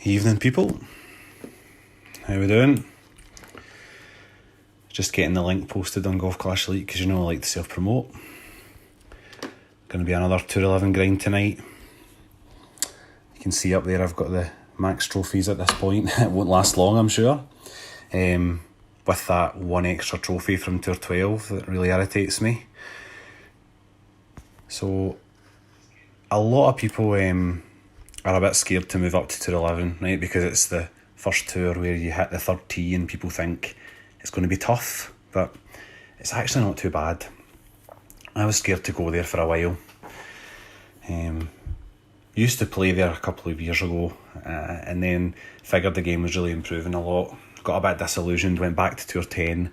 Evening, people. How we doing? Just getting the link posted on Golf Clash Elite because I like to self-promote. Going to be another Tour 11 grind tonight. You can see up there I've got the max trophies at this point. It won't last long, I'm sure. With that one extra trophy from Tour 12 that really irritates me. So a lot of people are a bit scared to move up to Tour 11, right? Because it's the first tour where you hit the third tee and people think it's going to be tough, but it's actually not too bad. I was scared to go there for a while. Used to play there a couple of years ago, and then figured the game was really improving a lot. Got a bit disillusioned, went back to Tour 10,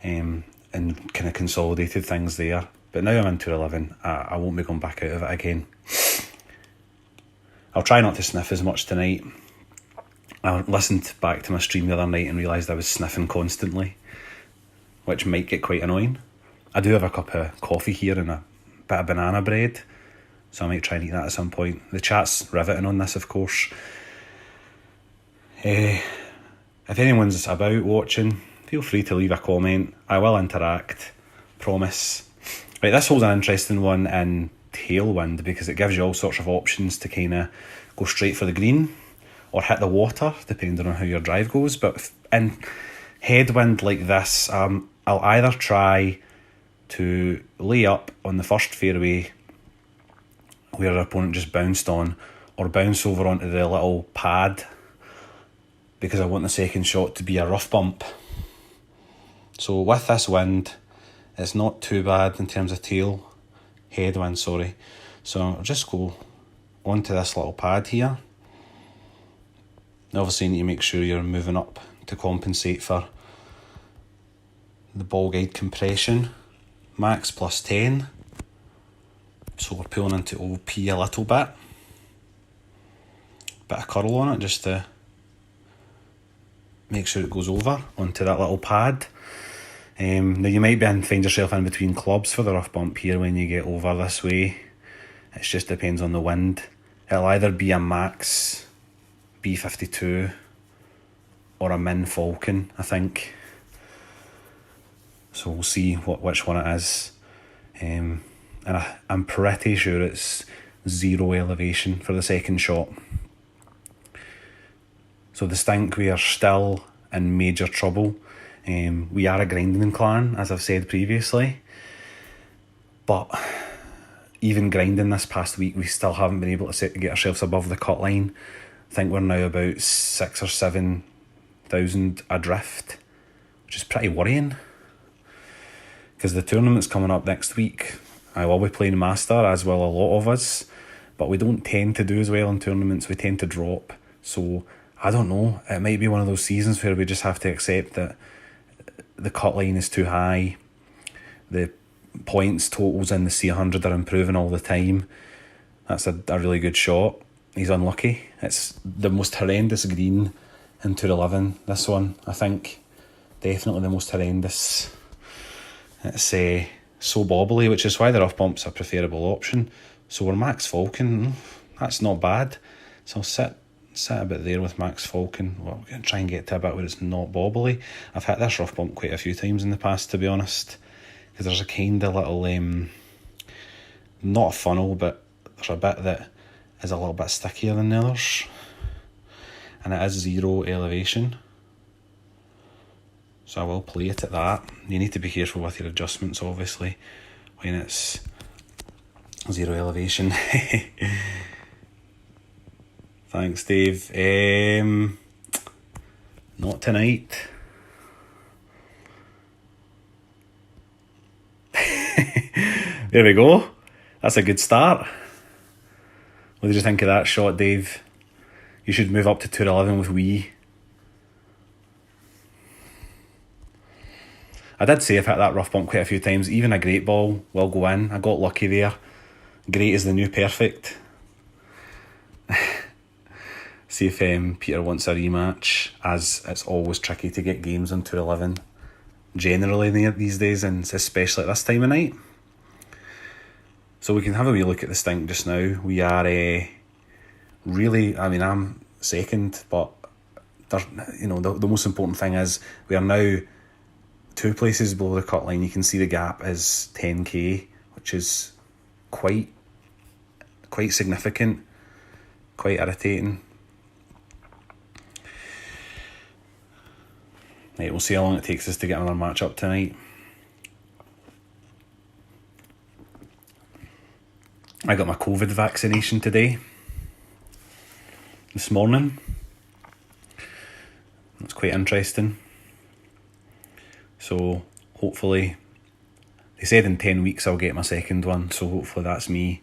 and kind of consolidated things there. But now I'm in Tour 11, I won't be going back out of it again. I'll try not to sniff as much tonight. I listened back to my stream the other night and realised I was sniffing constantly, which might get quite annoying. I do have a cup of coffee here and a bit of banana bread, so I might try and eat that at some point. The chat's riveting on this, of course. If anyone's about watching, feel free to leave a comment. I will interact, promise. Right, this hole's an interesting one in tailwind because it gives you all sorts of options to kind of go straight for the green or hit the water, depending on how your drive goes. But in headwind like this, I'll either try to lay up on the first fairway where our opponent just bounced on, or bounce over onto the little pad because I want the second shot to be a rough bump. So with this wind, it's not too bad in terms of headwind, sorry. So I'll just go onto this little pad here. Obviously you need to make sure you're moving up to compensate for the ball guide compression. Max plus 10. So we're pulling into OP a little bit. Bit of curl on it just to make sure it goes over onto that little pad. Now you might find yourself in between clubs for the rough bump here when you get over this way. It just depends on the wind. It'll either be a max B52 or a min Falcon, I think. So we'll see which one it is. And I'm pretty sure it's 0 elevation for the second shot. So distinct, we are still in major trouble. We are a grinding clan, as I've said previously, but even grinding this past week, we still haven't been able to get ourselves above the cut line. I think we're now about 6,000 or 7,000 adrift, which is pretty worrying, because the tournament's coming up next week. I will be playing Master, as will a lot of us, but we don't tend to do as well in tournaments. We tend to drop, so I don't know, it might be one of those seasons where we just have to accept that the cut line is too high. The points totals in the C100 are improving all the time. That's a really good shot. He's unlucky. It's the most horrendous green in Tour 11. This one, I think, definitely the most horrendous. It's so bobbly, which is why the rough bump's a preferable option. So we're max Falcon. That's not bad. So I'll sit a bit there with max Falcon. Well, we're going to try and get to a bit where it's not bobbly. I've hit this rough bump quite a few times in the past, to be honest, because there's a kind of little not a funnel, but there's a bit that is a little bit stickier than the others, and it is 0 elevation, so I will play it at that. You need to be careful with your adjustments, obviously, when it's 0 elevation. Thanks, Dave. Not tonight. There we go. That's a good start. What did you think of that shot, Dave? You should move up to Tour 11 with Wee. I did say I've hit that rough bump quite a few times. Even a great ball will go in. I got lucky there. Great is the new perfect. See if Peter wants a rematch, as it's always tricky to get games on Tour 11 generally these days, and especially at this time of night. So we can have a wee look at the stink just now. We are really, I'm second, but the most important thing is we are now 2 places below the cut line. You can see the gap is 10k, which is quite significant, quite irritating. Right, we'll see how long it takes us to get another match up tonight. I got my COVID vaccination today, this morning. It's quite interesting. So hopefully, they said in 10 weeks I'll get my second one, so hopefully that's me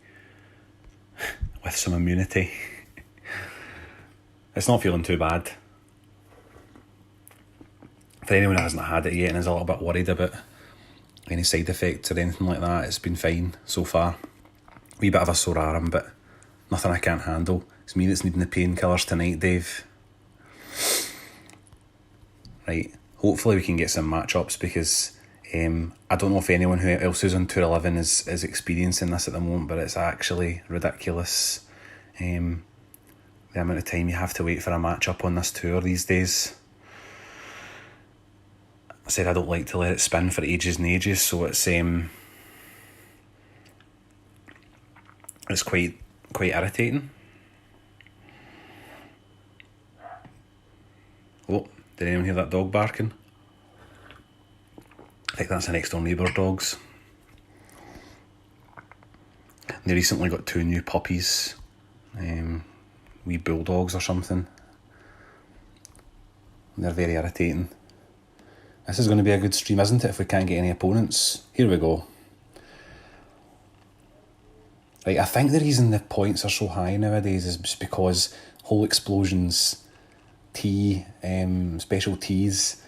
with some immunity. It's not feeling too bad. For anyone who hasn't had it yet and is a little bit worried about any side effects or anything like that, it's been fine so far. Wee bit of a sore arm, but nothing I can't handle. It's me that's needing the painkillers tonight, Dave. Right, hopefully we can get some matchups, because I don't know if anyone else who's on Tour 11 is experiencing this at the moment, but it's actually ridiculous. The amount of time you have to wait for a matchup on this tour these days. I said I don't like to let it spin for ages and ages, so it's quite irritating. Oh, did anyone hear that dog barking? I think that's the next door neighbour's dogs. They recently got 2 new puppies, wee bulldogs or something. They're very irritating. This is going to be a good stream, isn't it, if we can't get any opponents? Here we go. Right, I think the reason the points are so high nowadays is just because whole explosions, special teas,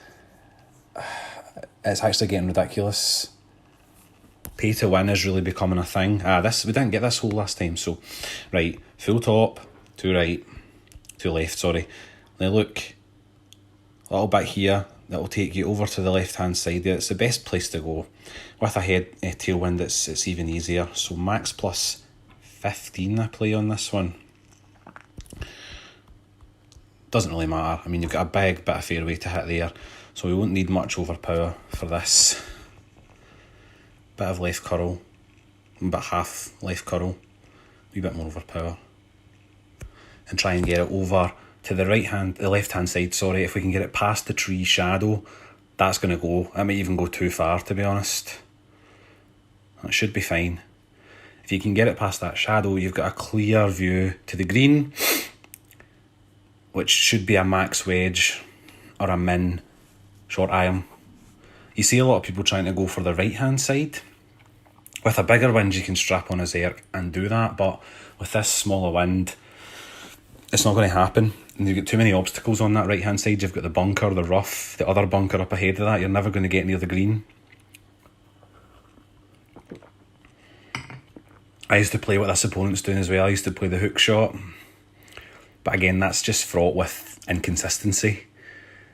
it's actually getting ridiculous. Pay to win is really becoming a thing. We didn't get this hole last time, so right, full top, to right, to left, sorry. Now look, a little bit here, that'll take you over to the left hand side there. It's the best place to go. With a tailwind, it's even easier. So max plus 15 I play on this one. Doesn't really matter. I mean, you've got a big bit of fairway to hit there, so we won't need much overpower for this. Bit of left curl, about half left curl, a wee bit more overpower, and try and get it over to the left hand side, sorry. If we can get it past the tree shadow, that's going to go. That might even go too far, to be honest. That should be fine. If you can get it past that shadow, you've got a clear view to the green, which should be a max wedge or a min short iron. You see a lot of people trying to go for the right hand side. With a bigger wind you can strap on a Zerk and do that, but with this smaller wind it's not going to happen. And you've got too many obstacles on that right hand side. You've got the bunker, the rough, the other bunker up ahead of that. You're never going to get near the green. I used to play what this opponent's doing as well. I used to play the hook shot, but again, that's just fraught with inconsistency.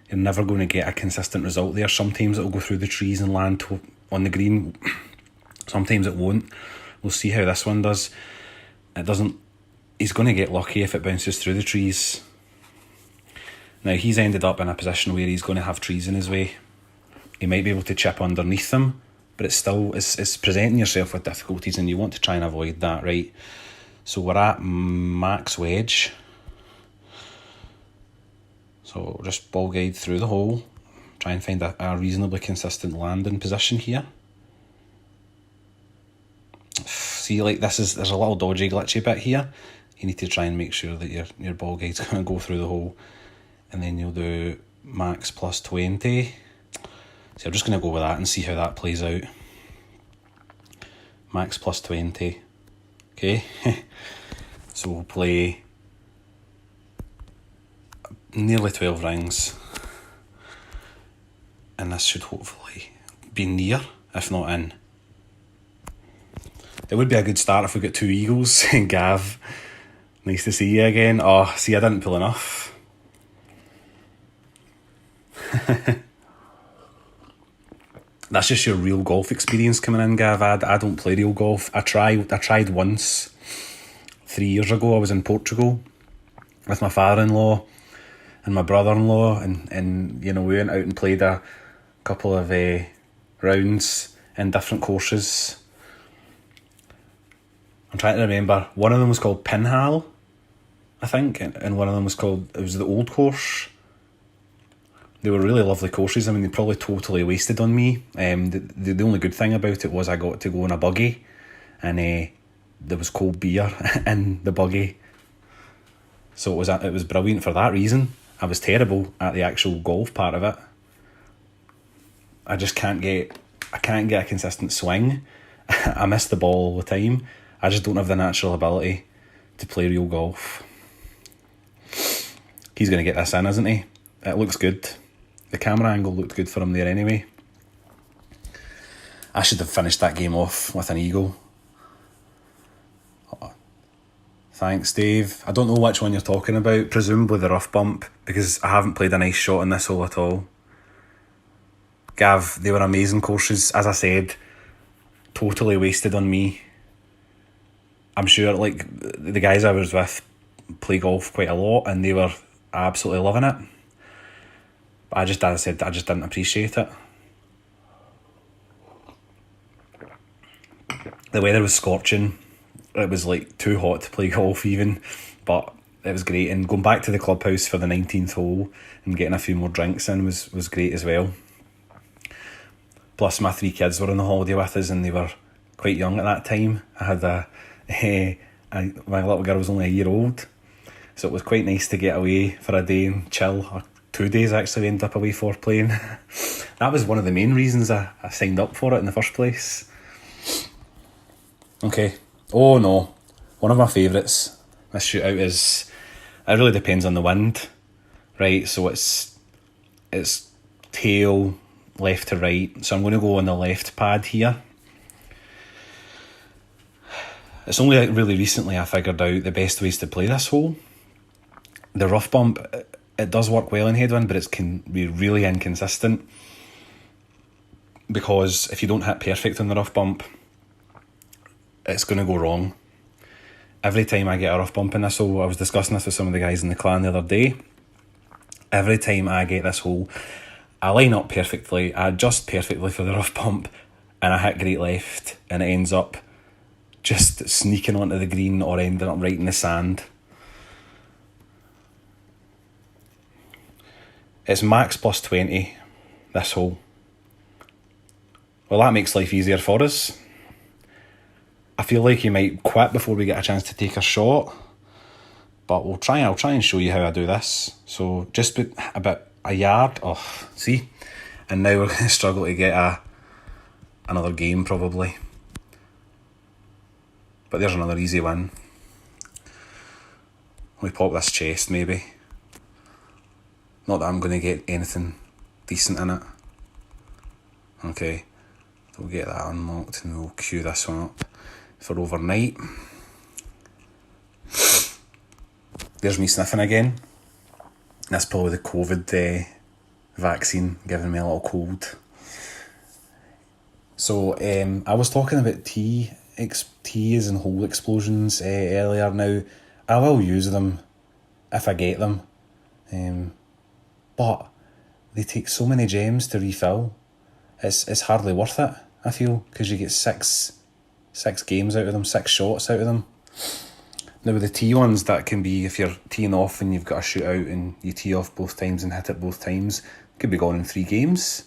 You're never going to get a consistent result there. Sometimes it'll go through the trees and land on the green. Sometimes it won't. We'll see how this one does. It doesn't. He's going to get lucky if it bounces through the trees. Now, he's ended up in a position where he's going to have trees in his way. He might be able to chip underneath them, but it's still it's presenting yourself with difficulties, and you want to try and avoid that, right? So we're at max wedge. So just ball guide through the hole. Try and find a reasonably consistent landing position here. See, like there's a little dodgy glitchy bit here. You need to try and make sure that your ball guide's going to go through the hole. And then you'll do max plus 20. So I'm just going to go with that and see how that plays out. Max plus 20. Okay. So we'll play nearly 12 rings. And this should hopefully be near, if not in. It would be a good start if we got 2 eagles. Gav, nice to see you again. Oh, see, I didn't pull enough. That's just your real golf experience coming in, Gav. I don't play real golf. I tried once 3 years ago. I was in Portugal with my father-in-law and my brother-in-law, and you know, we went out and played a couple of rounds in different courses. I'm trying to remember. One of them was called Pinhall, I think, and one of them was it was the old course. They were really lovely courses. I mean, they probably totally wasted on me. The only good thing about it was I got to go in a buggy, and there was cold beer in the buggy. So it was brilliant for that reason. I was terrible at the actual golf part of it. I can't get a consistent swing. I miss the ball all the time. I just don't have the natural ability to play real golf. He's going to get this in, isn't he? It looks good. The camera angle looked good for him there anyway. I should have finished that game off with an eagle. Oh, thanks, Dave. I don't know which one you're talking about. Presumably the rough bump, because I haven't played a nice shot in this hole at all. Gav, they were amazing courses. As I said, totally wasted on me. I'm sure, like, the guys I was with play golf quite a lot, and they were absolutely loving it. But as I said, I just didn't appreciate it. The weather was scorching. It was like too hot to play golf even, but it was great. And going back to the clubhouse for the 19th hole and getting a few more drinks in was great as well. Plus my 3 kids were on the holiday with us, and they were quite young at that time. I had my little girl was only a year old, so it was quite nice to get away for a day and chill. Or 2 days actually we ended up away for playing. That was one of the main reasons I signed up for it in the first place. Okay. Oh no. One of my favourites, this shootout, is, it really depends on the wind. Right, so it's tail left to right. So I'm going to go on the left pad here. It's only really recently I figured out the best ways to play this hole. The rough bump, it does work well in headwind, but it can be really inconsistent, because if you don't hit perfect on the rough bump, it's going to go wrong. Every time I get a rough bump in this hole, I was discussing this with some of the guys in the clan the other day, every time I get this hole, I line up perfectly, I adjust perfectly for the rough bump, and I hit great left, and it ends up just sneaking onto the green or ending up right in the sand. It's max plus 20, this hole. Well, that makes life easier for us. I feel like you might quit before we get a chance to take a shot, but I'll try and show you how I do this. So just put about a yard, see? And now we're going to struggle to get another game probably. But there's another easy win. We pop this chest maybe. Not that I'm going to get anything decent in it. Okay, we'll get that unlocked and we'll queue this one up for overnight. There's me sniffing again. That's probably the COVID vaccine giving me a little cold. So I was talking about teas and hole explosions earlier. Now, I will use them if I get them, but they take so many gems to refill. It's hardly worth it, I feel, because you get six games out of them, 6 shots out of them. Now with the tee ones, that can be, if you're teeing off and you've got a shootout and you tee off both times and hit it both times, it could be gone in 3 games.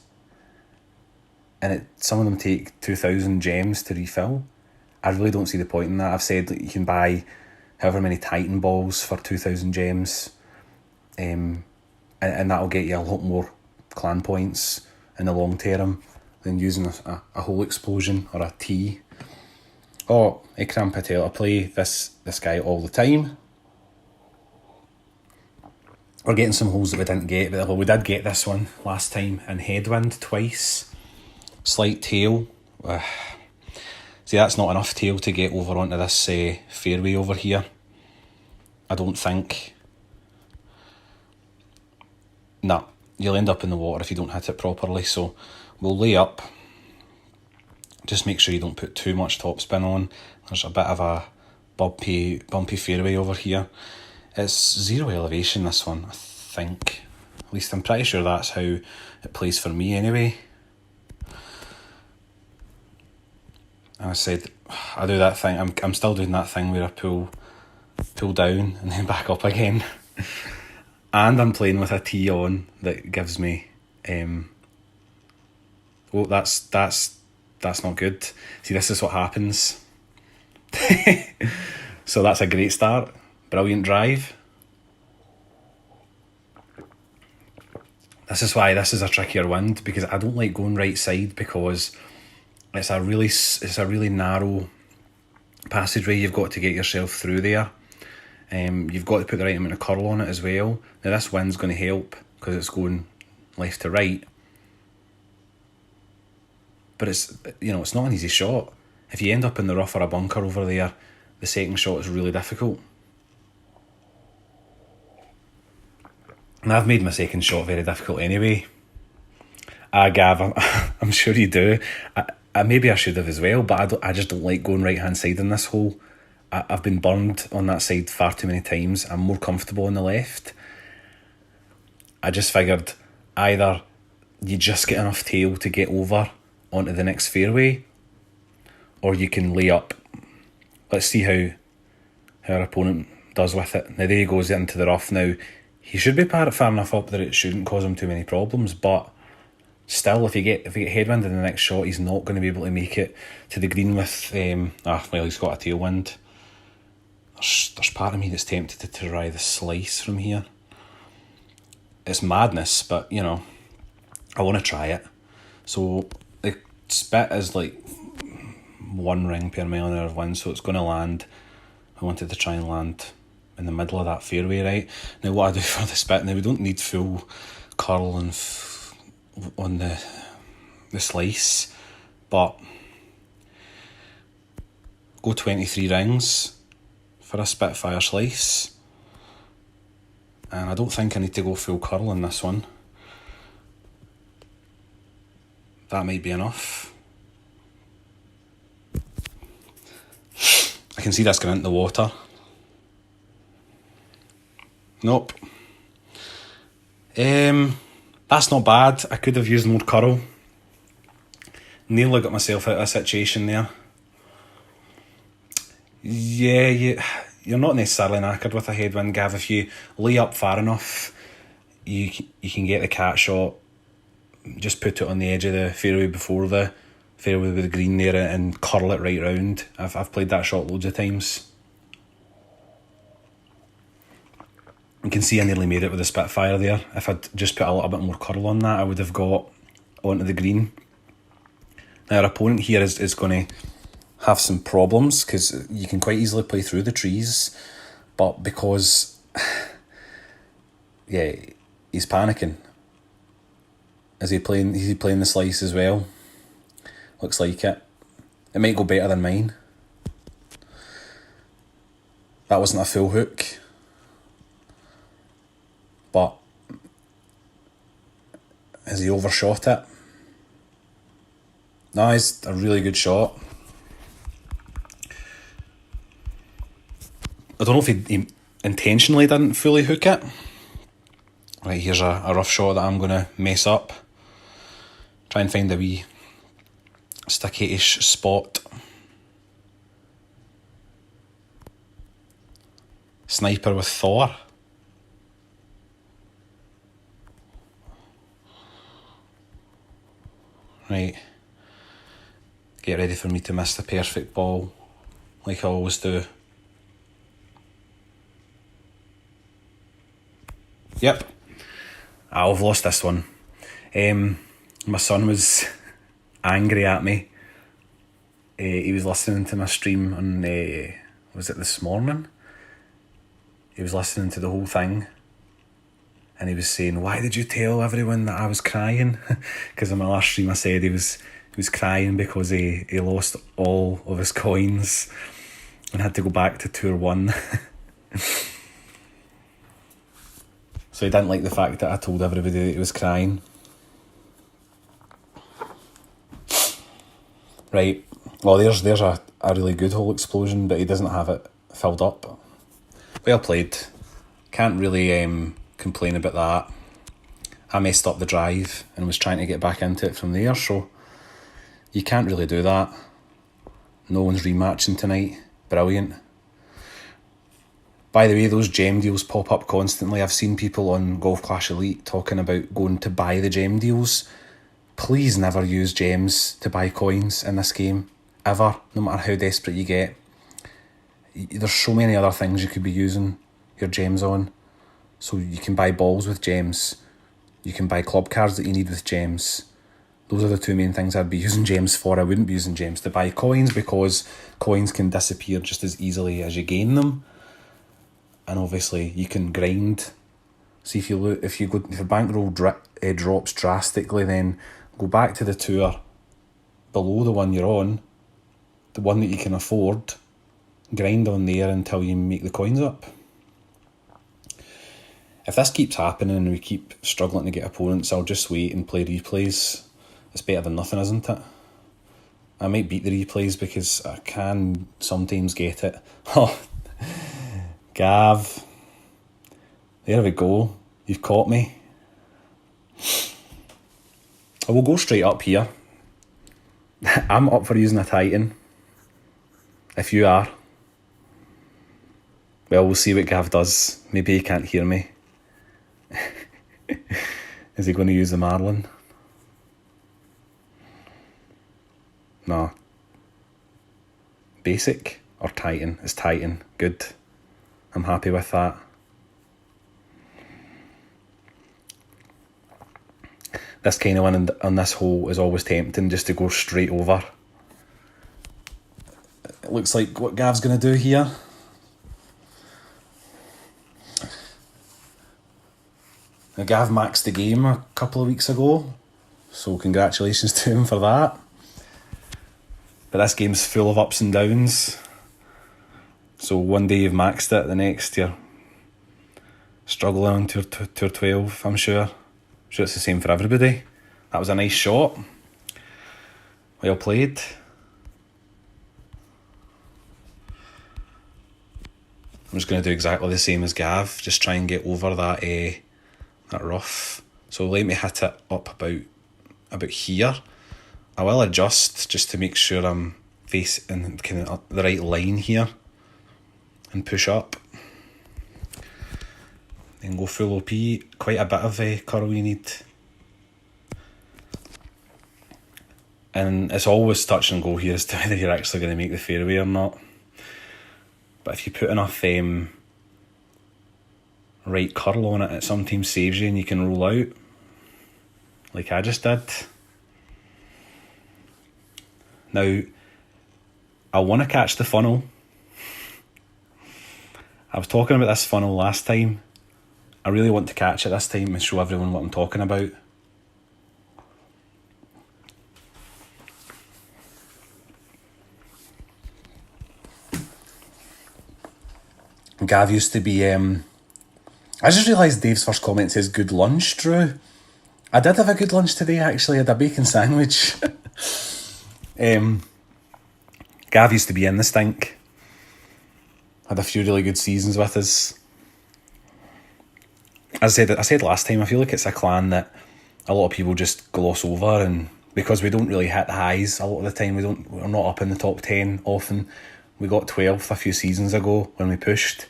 And some of them take 2,000 gems to refill. I really don't see the point in that. I've said that you can buy however many Titan balls for 2,000 gems, and that'll get you a lot more clan points in the long term than using a hole explosion or a tee. Oh, Ikram Patel, I play this guy all the time. We're getting some holes that we didn't get, but we did get this one last time in headwind twice. Slight tail. See, that's not enough tail to get over onto this fairway over here, I don't think. Nah, you'll end up in the water if you don't hit it properly, so we'll lay up. Just make sure you don't put too much topspin on. There's a bit of a bumpy fairway over here. It's 0 elevation, this one, I think. At least I'm pretty sure that's how it plays for me anyway. I said, I do that thing, I'm still doing that thing where I pull down and then back up again. And I'm playing with a T on that gives me, oh, that's not good. See, this is what happens. So that's a great start. Brilliant drive. This is why this is a trickier wind, because I don't like going right side, because it's a really narrow passageway you've got to get yourself through there. You've got to put the right amount of curl on it as well. Now this wind's going to help because it's going left to right. But it's not an easy shot. If you end up in the rough or a bunker over there, the second shot is really difficult. And I've made my second shot very difficult anyway. Gav, I'm sure you do. Maybe I should have as well, but I just don't like going right-hand side in this hole. I've been burned on that side far too many times. I'm more comfortable on the left. I just figured either you just get enough tail to get over onto the next fairway, or you can lay up. Let's see how our opponent does with it. Now there he goes into the rough now. He should be far enough up that it shouldn't cause him too many problems, but still, if you get headwind in the next shot, he's not going to be able to make it to the green with, well, he's got a tailwind. There's part of me that's tempted to try the slice from here. It's madness, but, I want to try it. So the spit is like 1 ring per mile an hour of wind, so it's going to land. I wanted to try and land in the middle of that fairway, right? Now what I do for the spit, now we don't need full curl and on the slice, but go 23 rings for a Spitfire slice, and I don't think I need to go full curl in this one. That might be enough. I can see that's going into the water. Nope. That's not bad. I could have used more curl. Nearly got myself out of a situation there. Yeah, you're not necessarily knackered with a headwind, Gav. If you lay up far enough, you can get the cat shot. Just put it on the edge of the fairway before the fairway with the green there and curl it right round. I've played that shot loads of times. You can see I nearly made it with the Spitfire there. If I'd just put a little bit more curl on that, I would have got onto the green. Now our opponent here is going to have some problems, because you can quite easily play through the trees, but because yeah, he's panicking. Is he playing the slice as well? Looks like it. It might go better than mine. That wasn't a full hook, but has he overshot it? No, it's a really good shot. I don't know if he intentionally didn't fully hook it. Right, here's a rough shot that I'm going to mess up. Try and find a wee sticky-ish spot. Sniper with Thor. Right. Get ready for me to miss the perfect ball, like I always do. Yep. I've lost this one. My son was angry at me. He was listening to my stream on, was it this morning? He was listening to the whole thing, and he was saying, "Why did you tell everyone that I was crying?" Because in my last stream I said he was crying because he lost all of his coins and had to go back to Tour 1. So he didn't like the fact that I told everybody that he was crying. Right, well there's a really good hole explosion, but he doesn't have it filled up. Well played. Can't really complain about that. I messed up the drive and was trying to get back into it from there, so you can't really do that. No one's rematching tonight. Brilliant. By the way, those gem deals pop up constantly. I've seen people on Golf Clash Elite talking about going to buy the gem deals. Please never use gems to buy coins in this game, ever, no matter how desperate you get. There's so many other things you could be using your gems on. So you can buy balls with gems. You can buy club cards that you need with gems. Those are the two main things I'd be using gems for. I wouldn't be using gems to buy coins, because coins can disappear just as easily as you gain them. And obviously you can grind. See, if your bankroll drops drastically, then go back to the tour below the one you're on, the one that you can afford, grind on there until you make the coins up. If this keeps happening and we keep struggling to get opponents, I'll just wait and play replays. It's better than nothing, isn't it? I might beat the replays because I can sometimes get it. Oh, Gav. There we go. You've caught me. I will go straight up here. I'm up for using a Titan. If you are. Well, we'll see what Gav does. Maybe he can't hear me. Is he going to use the Marlin? No. Basic or Titan? It's Titan. Good. I'm happy with that. This kind of one on this hole is always tempting, just to go straight over. It looks like what Gav's going to do here. Now, Gav maxed the game a couple of weeks ago, so congratulations to him for that. But this game's full of ups and downs. So one day you've maxed it, the next you're struggling on Tour 12, I'm sure. I'm sure it's the same for everybody. That was a nice shot. Well played. I'm just going to do exactly the same as Gav. Just try and get over that rough. So let me hit it up about here. I will adjust just to make sure I'm facing kind of the right line here. And push up. Then go full OP. Quite a bit of curl you need. And it's always touch and go here as to whether you're actually going to make the fairway or not. But if you put enough right curl on it, it sometimes saves you and you can roll out. Like I just did. Now, I want to catch the funnel. I was talking about this funnel last time. I really want to catch it this time and show everyone what I'm talking about. Gav used to be... I just realised Dave's first comment says, good lunch, Drew. I did have a good lunch today, actually. I had a bacon sandwich. Gav used to be in the stink. Had a few really good seasons with us. As I said last time, I feel like it's a clan that a lot of people just gloss over, and because we don't really hit highs a lot of the time, we're not up in the top 10 often. We got 12th a few seasons ago when we pushed.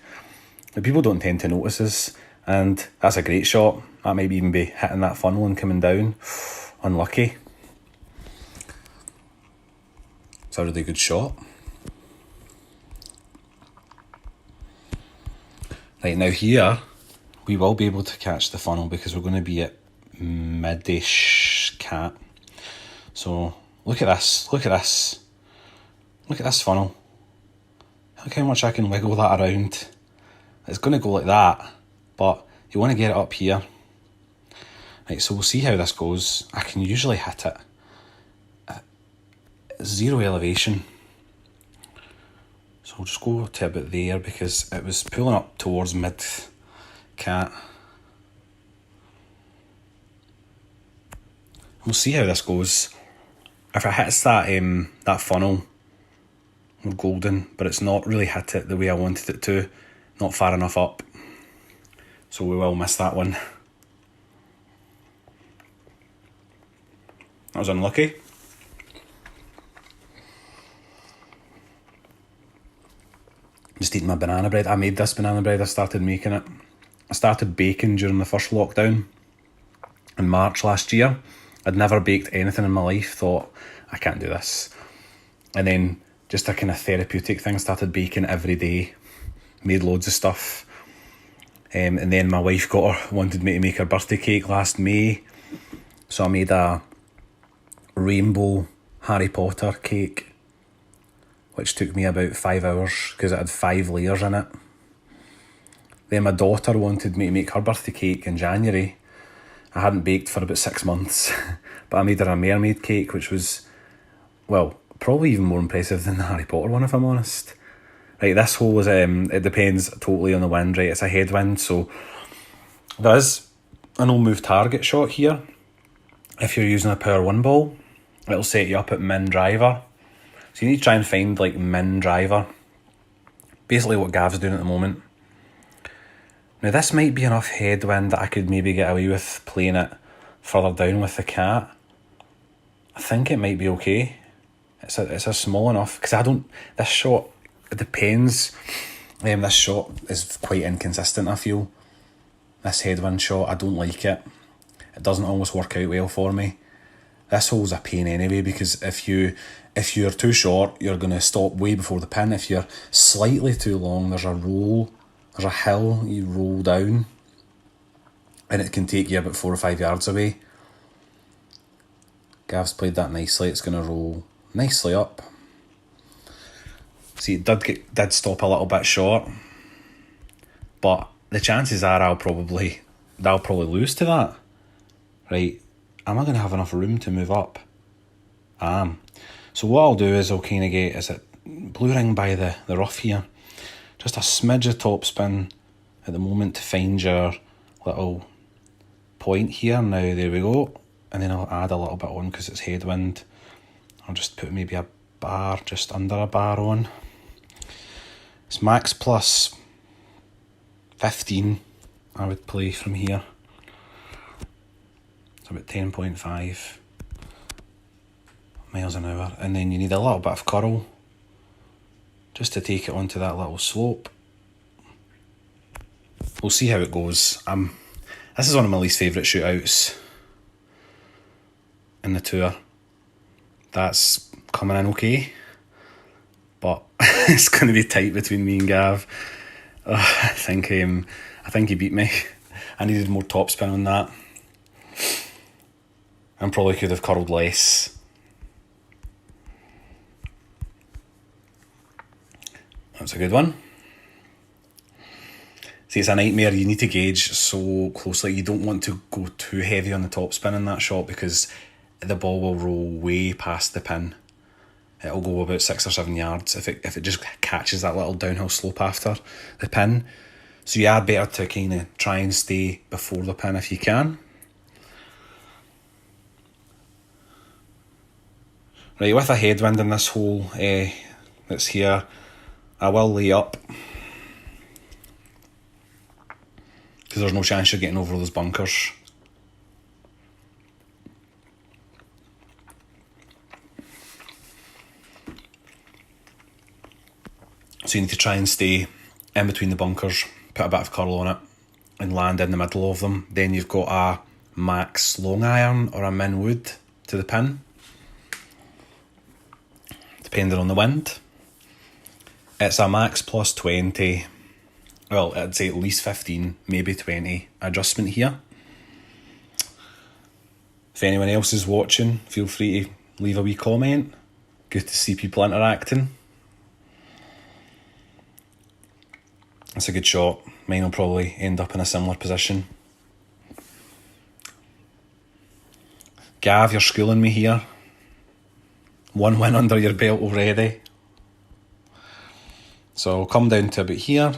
But people don't tend to notice us, and that's a great shot. That might even be hitting that funnel and coming down. Unlucky. It's a really good shot. Right, now here, we will be able to catch the funnel because we're going to be at mid-ish cat. So, look at this, look at this. Look at this funnel. Look how much I can wiggle that around. It's going to go like that, but you want to get it up here. Right, so we'll see how this goes. I can usually hit it at 0 elevation. So I'll just go to about there because it was pulling up towards mid-cat. We'll see how this goes. If it hits that funnel, we're golden, but it's not really hit it the way I wanted it to. Not far enough up. so we will miss that one. That was unlucky. Just eating my banana bread. I made this banana bread, I started making it. I started baking during the first lockdown in March last year. I'd never baked anything in my life, thought, I can't do this. And then just a kind of therapeutic thing, started baking every day, made loads of stuff. And then my wife wanted me to make her birthday cake last May. So I made a rainbow Harry Potter cake, which took me about 5 hours because it had 5 layers in it. Then my daughter wanted me to make her birthday cake in January. I hadn't baked for about 6 months, but I made her a mermaid cake, which was, well, probably even more impressive than the Harry Potter one, if I'm honest. Right, this hole is, it depends totally on the wind, right? It's a headwind, so there is an old move target shot here. If you're using a power 1 ball, it'll set you up at min driver. So you need to try and find like min driver. Basically what Gav's doing at the moment. Now this might be enough headwind that I could maybe get away with playing it further down with the cat. I think it might be okay. It's a small enough, because this shot, it depends. This shot is quite inconsistent, I feel. This headwind shot, I don't like it. It doesn't always work out well for me. This hole's a pain anyway, because if you're too short, you're going to stop way before the pin. If you're slightly too long, there's a hill you roll down, and it can take you about 4 or 5 yards away. Gav's played that nicely. It's going to roll nicely up. See, it did stop a little bit short, but the chances are I'll probably lose to that. Right, am I going to have enough room to move up? I am. So what I'll do is I'll kind of get, is it blue ring by the rough here? Just a smidge of topspin at the moment to find your little point here. Now there we go. And then I'll add a little bit on because it's headwind. I'll just put maybe a bar just under a bar on. It's max plus 15 I would play from here. It's about 10.5 miles an hour. And then you need a little bit of curl just to take it onto that little slope. We'll see how it goes. This is one of my least favourite shootouts in the tour. That's coming in okay, but it's going to be tight between me and Gav. I think he beat me. I needed more topspin on that, and probably could have curled less. That's a good one. See, it's a nightmare. You need to gauge so closely. You don't want to go too heavy on the topspin in that shot, because the ball will roll way past the pin. It'll go about 6 or 7 yards if it just catches that little downhill slope after the pin. So you are better to kind of try and stay before the pin if you can. Right, with a headwind in this hole that's here, I will lay up, because there's no chance you're getting over those bunkers. So you need to try and stay in between the bunkers, put a bit of curl on it, and land in the middle of them. Then you've got a max long iron or a min wood to the pin, depending on the wind. It's a max plus 20, well, I'd say at least 15, maybe 20 adjustment here. If anyone else is watching, feel free to leave a wee comment. Good to see people interacting. It's a good shot. Mine will probably end up in a similar position. Gav, you're schooling me here. 1 win under your belt already. So I'll come down to about here.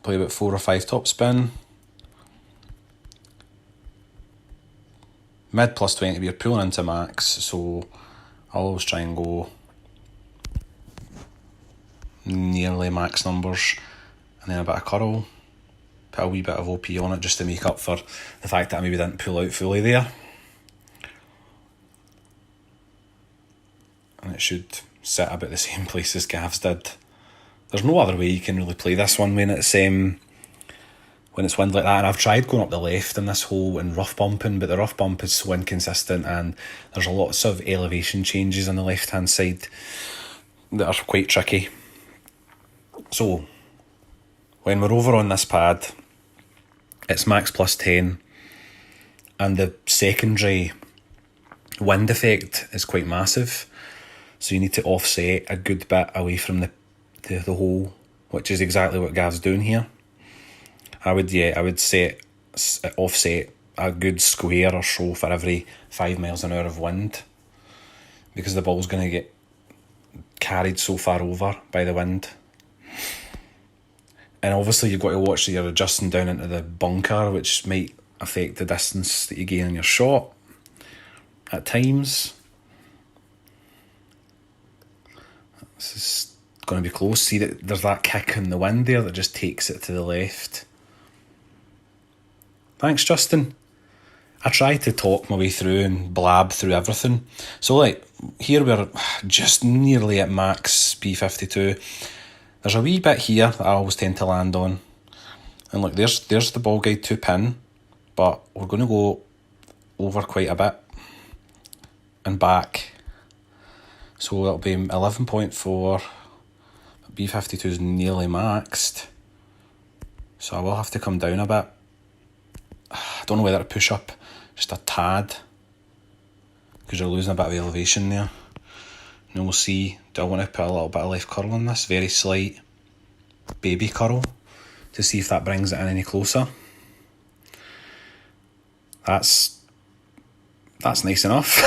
Play about 4 or 5 topspin. Mid plus 20, we're pulling into max, so I'll always try and go nearly max numbers, and and then a bit of curl, put a wee bit of OP on it just to make up for the fact that I maybe didn't pull out fully there. And it should sit about the same place as Gav's did. There's no other way you can really play this one when it's wind like that. And I've tried going up the left in this hole and rough bumping, but the rough bump is so inconsistent, and there's a lot of elevation changes on the left hand side that are quite tricky. So when we're over on this pad, it's max plus 10, and the secondary wind effect is quite massive, so you need to offset a good bit away from the hole, which is exactly what Gav's doing here. I would offset a good square or so for every 5 miles an hour of wind, because the ball's going to get carried so far over by the wind. And obviously you've got to watch that you're adjusting down into the bunker, which might affect the distance that you gain in your shot at times. This is going to be close. See that there's that kick in the wind there that just takes it to the left. Thanks, Justin. I tried to talk my way through and blab through everything. So like here we're just nearly at max P52. There's a wee bit here that I always tend to land on. And look, there's the ball guide to pin, but we're going to go over quite a bit and back. So it'll be 11.4. B52 is nearly maxed, so I will have to come down a bit. I don't know whether to push up just a tad, because you're losing a bit of elevation there. And then we'll see, do I want to put a little bit of left curl on this? Very slight baby curl, to see if that brings it in any closer. That's nice enough.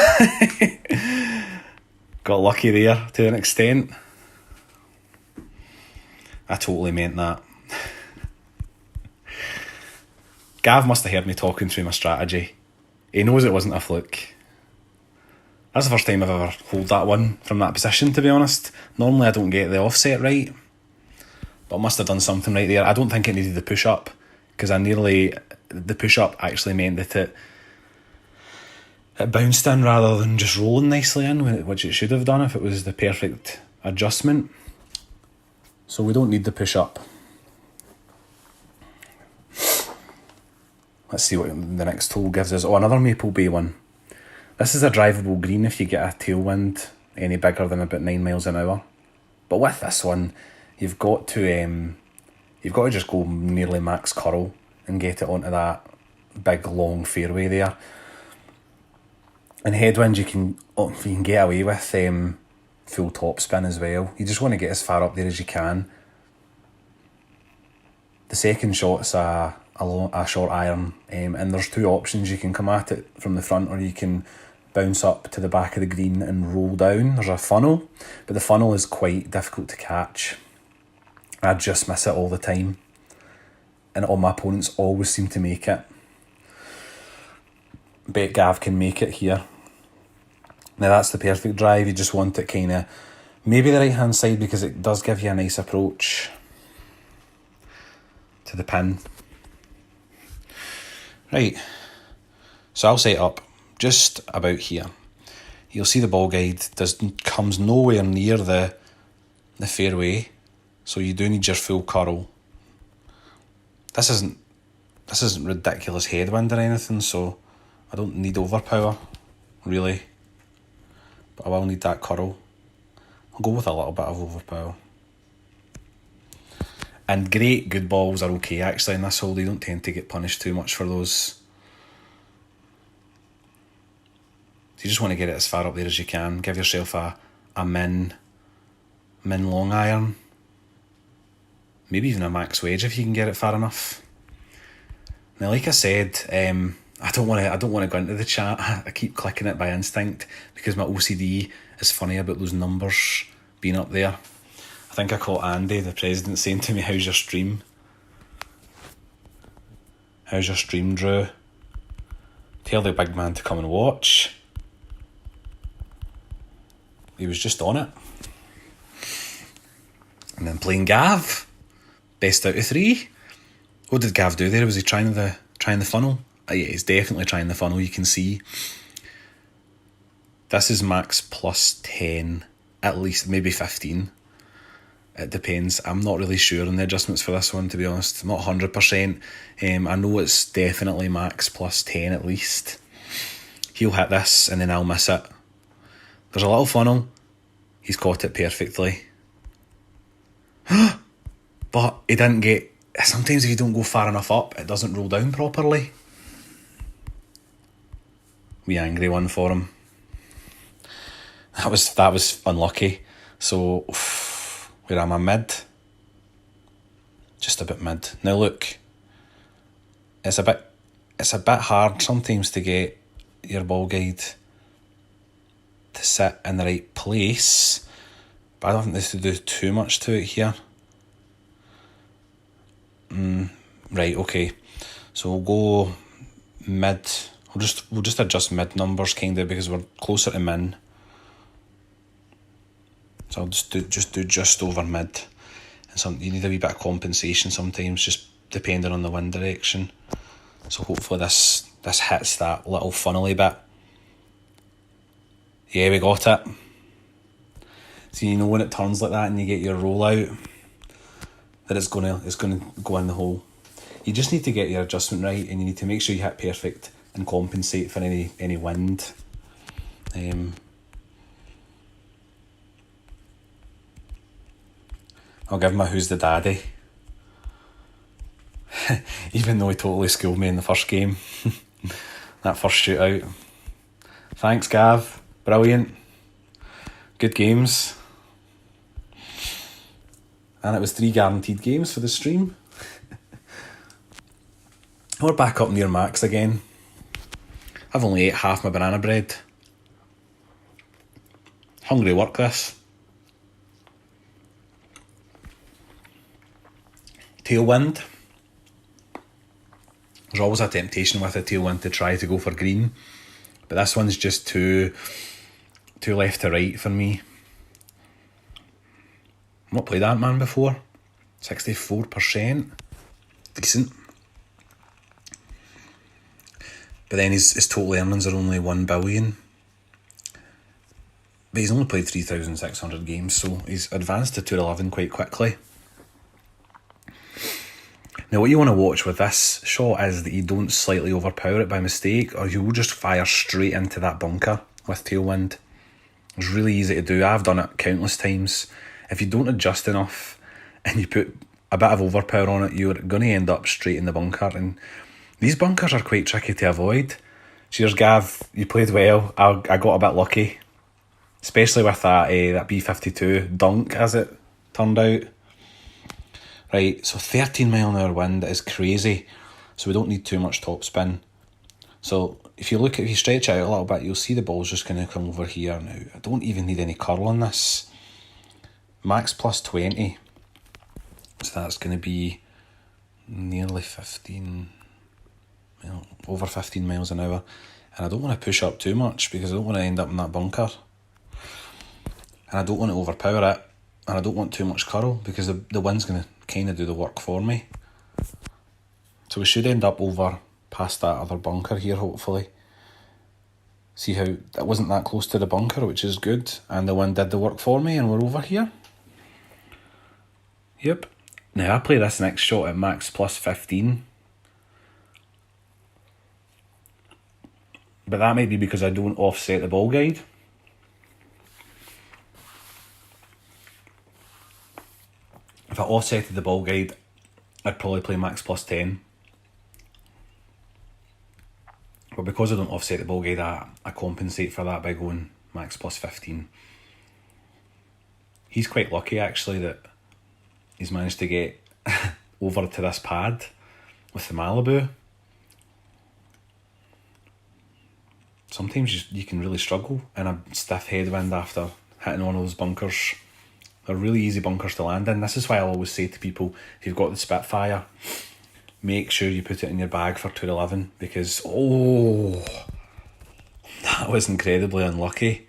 Got lucky there to an extent. I totally meant that. Gav must have heard me talking through my strategy. He knows it wasn't a fluke. That's the first time I've ever holed that one from that position, to be honest. Normally I don't get the offset right, but I must have done something right there. I don't think it needed the push-up, because the push-up actually meant that it bounced in rather than just rolling nicely in, which it should have done if it was the perfect adjustment. So we don't need the push-up. Let's see what the next hole gives us. Oh, another Maple Bay one. This is a drivable green if you get a tailwind any bigger than about 9 miles an hour. But with this one, you've got to just go nearly max curl and get it onto that big long fairway there. And headwind you can get away with full top spin as well. You just want to get as far up there as you can. The second shot's a short iron, and there's two options. You can come at it from the front, or you can bounce up to the back of the green and roll down. There's a funnel, but the funnel is quite difficult to catch. I just miss it all the time, and all my opponents always seem to make it. Bet Gav can make it here. Now that's the perfect drive. You just want it kind of maybe the right hand side, because it does give you a nice approach to the pin. Right, so I'll set up just about here. You'll see the ball guide comes nowhere near the fairway, so you do need your full curl. This isn't ridiculous headwind or anything, so I don't need overpower really, but I will need that curl. I'll go with a little bit of overpower. And great good balls are okay actually in this hole. You don't tend to get punished too much for those. So you just want to get it as far up there as you can. Give yourself a min long iron. Maybe even a max wedge if you can get it far enough. Now, like I said, I don't want to go into the chat. I keep clicking it by instinct because my OCD is funny about those numbers being up there. I think I caught Andy, the president, saying to me, "How's your stream? How's your stream, Drew? Tell the big man to come and watch." He was just on it. And then playing Gav. Best out of 3. What did Gav do there? Was he trying the funnel? Yeah, he's definitely trying the funnel. You can see this is max plus 10, at least maybe 15. It depends. I'm not really sure on the adjustments for this one, to be honest. I'm not 100%. I know it's definitely max plus 10 at least. He'll hit this and then I'll miss it. There's a little funnel. He's caught it perfectly. But he didn't get... Sometimes if you don't go far enough up, it doesn't roll down properly. Wee angry one for him. That was unlucky. So, where am I? Mid? Just a bit mid. Now look, it's a bit hard sometimes to get your ball guide to sit in the right place, but I don't think this to do too much to it here. Right, okay. So we'll go mid. We'll just adjust mid numbers kind of because we're closer to min. So I'll just do just over mid. And you need a wee bit of compensation sometimes, just depending on the wind direction. So hopefully this hits that little funnely bit. Yeah, we got it. So you know when it turns like that and you get your roll out, that it's gonna go in the hole. You just need to get your adjustment right, and you need to make sure you hit perfect and compensate for any wind. I'll give him a who's the daddy. Even though he totally schooled me in the first game. That first shootout. Thanks, Gav. Brilliant. Good games. And it was 3 guaranteed games for the stream. We're back up near max again. I've only ate half my banana bread. Hungry work this. Tailwind. There's always a temptation with a tailwind to try to go for green, but this one's just too left to right for me. I've not played Ant-Man before. 64%. Decent. But then his total earnings are only 1 billion. But he's only played 3,600 games, so he's advanced to 211 quite quickly. Now what you want to watch with this shot is that you don't slightly overpower it by mistake, or you will just fire straight into that bunker with tailwind. It's really easy to do. I've done it countless times. If you don't adjust enough and you put a bit of overpower on it, you're going to end up straight in the bunker. And these bunkers are quite tricky to avoid. Cheers, Gav. You played well. I got a bit lucky, especially with that B-52 dunk, as it turned out. Right, so 13 mile an hour wind is crazy, so we don't need too much topspin. So if you stretch out a little bit, you'll see the ball's just going to come over here now. I don't even need any curl on this. Max plus 20, so that's going to be nearly 15, over 15 miles an hour. And I don't want to push up too much because I don't want to end up in that bunker. And I don't want to overpower it. And I don't want too much curl because the wind's going to kind of do the work for me. So we should end up over past that other bunker here, hopefully. See how it wasn't that close to the bunker, which is good. And the wind did the work for me and we're over here. Yep. Now I play this next shot at max plus 15. But that might be because I don't offset the ball guide. If I offsetted the ball guide, I'd probably play max plus 10. But because I don't offset the ball guide, I compensate for that by going max plus 15. He's quite lucky actually that he's managed to get over to this pad with the Malibu. Sometimes you can really struggle in a stiff headwind after hitting one of those bunkers. They're really easy bunkers to land in. This is why I always say to people, if you've got the Spitfire, make sure you put it in your bag for 211 because, that was incredibly unlucky.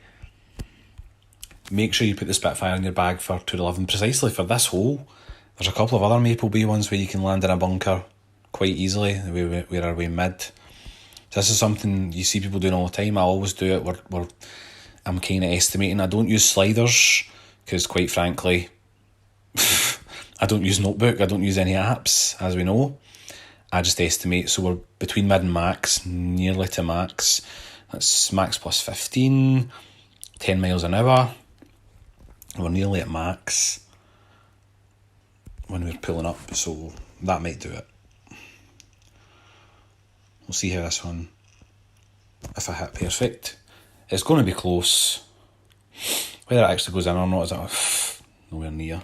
Make sure you put the Spitfire in your bag for 211 precisely for this hole. There's a couple of other Maple Bay ones where you can land in a bunker quite easily, where are we mid. This is something you see people doing all the time. I always do it where I'm kind of estimating. I don't use sliders because, quite frankly, I don't use Notebook. I don't use any apps, as we know. I just estimate. So we're between mid and max, nearly to max. That's max plus 15, 10 miles an hour. We're nearly at max when we're pulling up, so that might do it. We'll see how this one, if I hit perfect. It's going to be close. Whether it actually goes in or not is nowhere near.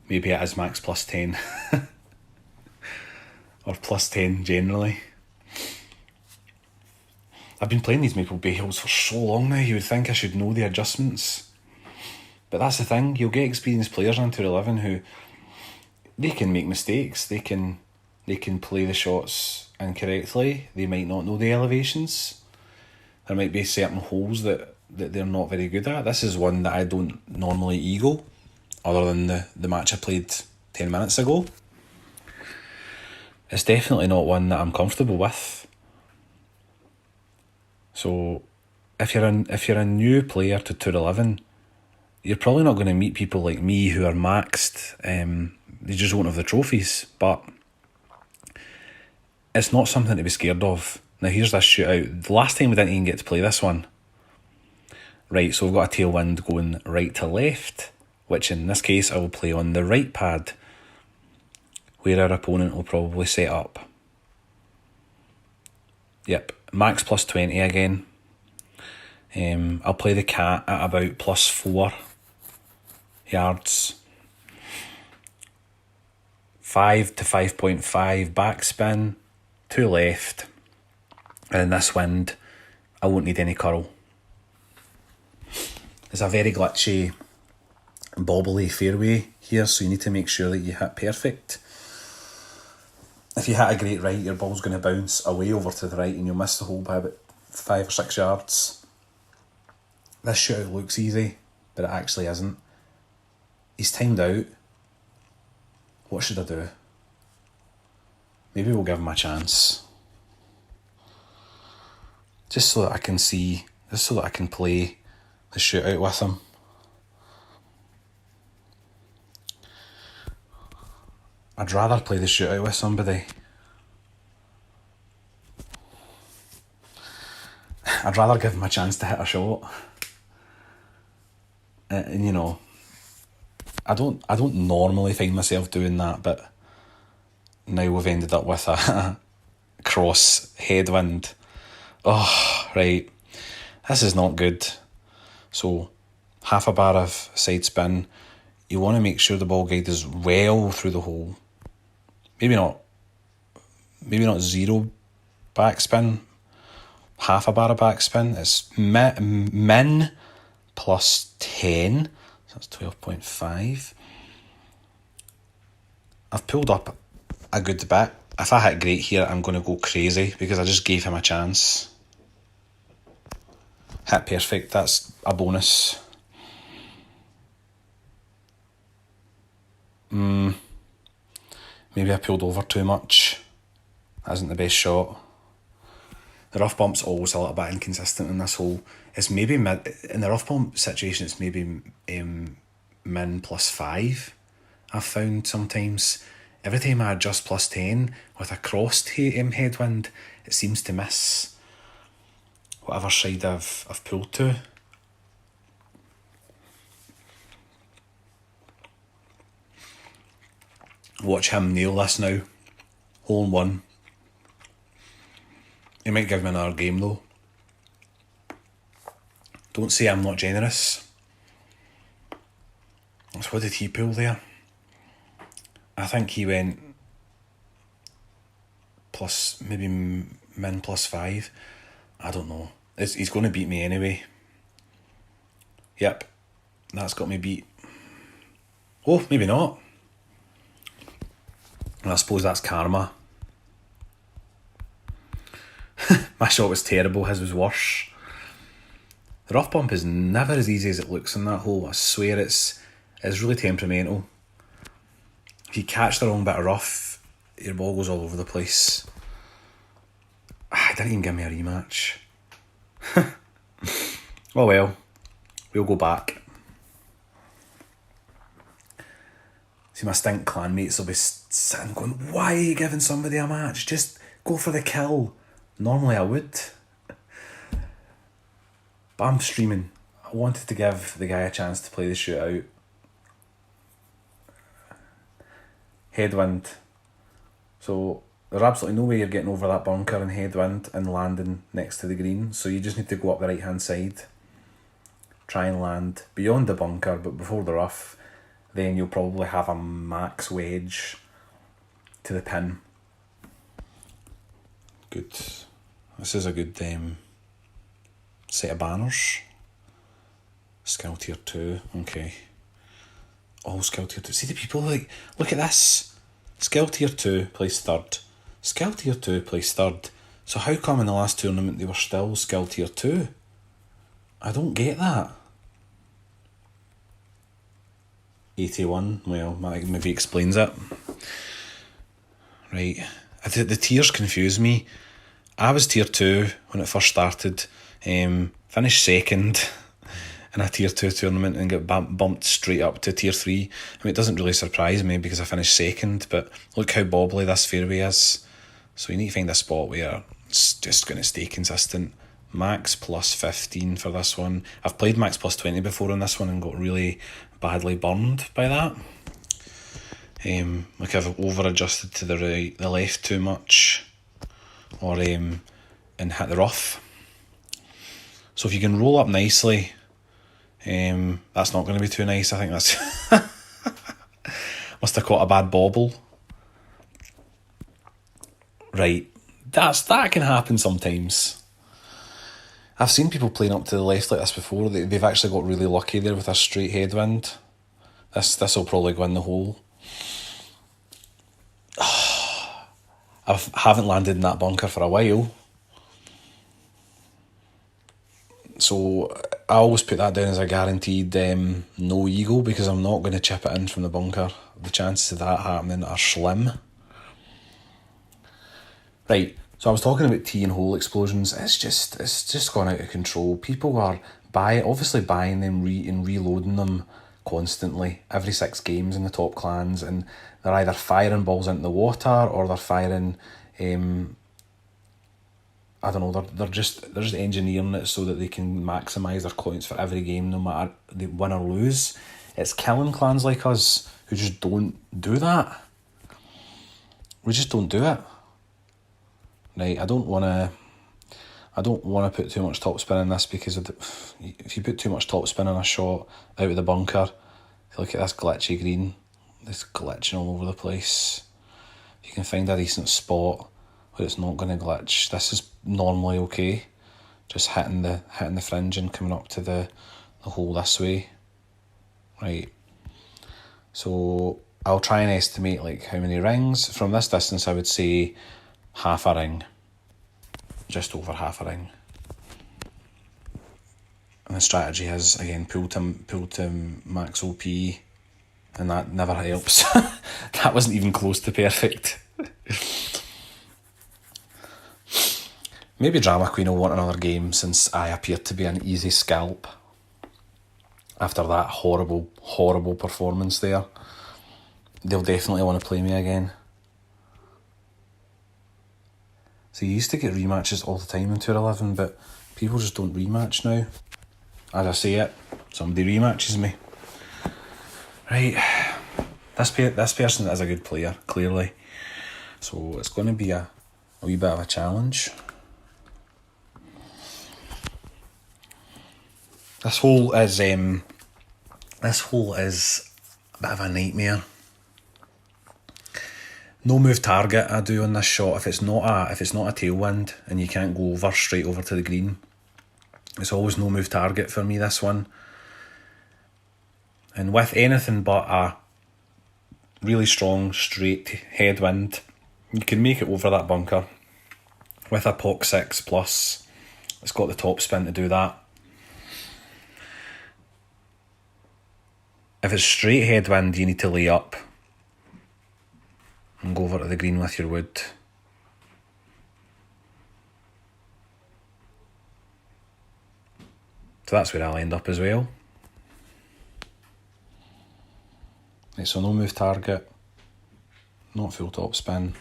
Maybe it is max plus 10. Or plus 10 generally. I've been playing these Maple Bay Hills for so long now, you would think I should know the adjustments. But that's the thing, you'll get experienced players on Tour 11 who, they can make mistakes, they can play the shots incorrectly, they might not know the elevations. There might be certain holes that they're not very good at. This is one that I don't normally eagle, other than the match I played 10 minutes ago. It's definitely not one that I'm comfortable with. So if you're a new player to Tour 11, you're probably not going to meet people like me who are maxed. They just won't have the trophies, but it's not something to be scared of. Now here's this shootout. The last time we didn't even get to play this one. Right, so we've got a tailwind going right to left, which in this case I will play on the right pad, where our opponent will probably set up. Yep, max plus 20 again. I'll play the cat at about plus 4 yards. 5 to 5.5 backspin, 2 left. And in this wind, I won't need any curl. It's a very glitchy, bobbly fairway here, so you need to make sure that you hit perfect. If you hit a great right, your ball's going to bounce away over to the right and you'll miss the hole by about 5 or 6 yards. This shootout looks easy, but it actually isn't. He's timed out. What should I do? Maybe we'll give him a chance. Just so that I can see, just so that I can play the shootout with him. I'd rather play the shootout with somebody. I'd rather give him a chance to hit a shot. And you know, I don't normally find myself doing that, but now we've ended up with a cross headwind. Oh, right. This is not good. So, half a bar of side spin. You want to make sure the ball guide is well through the hole. Maybe not 0 backspin. Half a bar of backspin. It's min plus 10. So that's 12.5. I've pulled up a good bit. If I hit great here, I'm going to go crazy because I just gave him a chance. Hit perfect, that's a bonus. Maybe I pulled over too much. That isn't the best shot. The rough bump's always a little bit inconsistent in this hole. It's maybe mid, in the rough bump situation, it's maybe min plus 5. I've found sometimes. Every time I adjust plus 10 with a crossed headwind, it seems to miss whatever side I've pulled to. Watch him nail this now. Hole in one. He might give me another game though. Don't say I'm not generous. So what did he pull there? I think he went plus, maybe min plus 5. I don't know. He's going to beat me anyway. Yep, that's got me beat. Oh, maybe not. I suppose that's karma. My shot was terrible, his was worse. The rough bump is never as easy as it looks in that hole. I swear it's really temperamental. if you catch the wrong bit of rough, your ball goes all over the place. It didn't even give me a rematch. Oh well, we'll go back. See, my stink clan mates will be sitting going, why are you giving somebody a match? Just go for the kill. Normally I would. But I'm streaming. I wanted to give the guy a chance to play the shootout. Headwind. So there's absolutely no way you're getting over that bunker in headwind and landing next to the green. So you just need to go up the right hand side. Try and land beyond the bunker but before the rough. Then you'll probably have a max wedge to the pin. Good. This is a good set of banners. Skill tier 2. Okay. All skill tier 2. See the people like, look at this. Skill tier 2 placed third. Skill tier 2 placed third. So how come in the last tournament they were still skill tier 2? I don't get that. 81, well, that maybe explains it. Right. The tiers confuse me. I was tier 2 when it first started. Finished second in a tier 2 tournament and got bumped straight up to tier 3. I mean, it doesn't really surprise me because I finished second, but look how bobbly this fairway is. So you need to find a spot where it's just going to stay consistent. Max plus 15 for this one. I've played max plus 20 before on this one and got really badly burned by that. Like I've over adjusted to the left too much, or and hit the rough. So if you can roll up nicely, that's not going to be too nice. I think that's must have caught a bad bobble. Right, that can happen sometimes. I've seen people playing up to the left like this before. They've actually got really lucky there with a straight headwind. This will probably go in the hole. I haven't landed in that bunker for a while. So I always put that down as a guaranteed no eagle because I'm not going to chip it in from the bunker. The chances of that happening are slim. Right, so I was talking about tee and hole explosions. It's just gone out of control. People are obviously buying them and reloading them constantly every 6 games in the top clans, and they're either firing balls into the water or they're firing I don't know, they're just engineering it so that they can maximise their coins for every game no matter they win or lose. It's killing clans like us who just don't do that. We just don't do it. Right, I don't want to put too much topspin in this because if you put too much topspin in a shot out of the bunker, look at this glitchy green. It's glitching all over the place. If you can find a decent spot where it's not going to glitch, this is normally okay. Just hitting the fringe and coming up to the hole this way. Right. So I'll try and estimate like how many rings. From this distance I would say half a ring. Just over half a ring. And the strategy is, again, pull to max OP, and that never helps. That wasn't even close to perfect. Maybe Drama Queen will want another game since I appear to be an easy scalp after that horrible, horrible performance there. They'll definitely want to play me again. So you used to get rematches all the time in Tour 11, but people just don't rematch now. As I say it, somebody rematches me. Right, this person is a good player, clearly. So it's going to be a wee bit of a challenge. This hole is a bit of a nightmare. No move target I do on this shot if it's not a tailwind and you can't go straight over to the green. It's always no move target for me, this one. And with anything but a really strong straight headwind, you can make it over that bunker. With a POC 6 plus, it's got the top spin to do that. If it's straight headwind, you need to lay up. and go over to the green with your wood. So that's where I'll end up as well. Right, so no move target, not full top spin.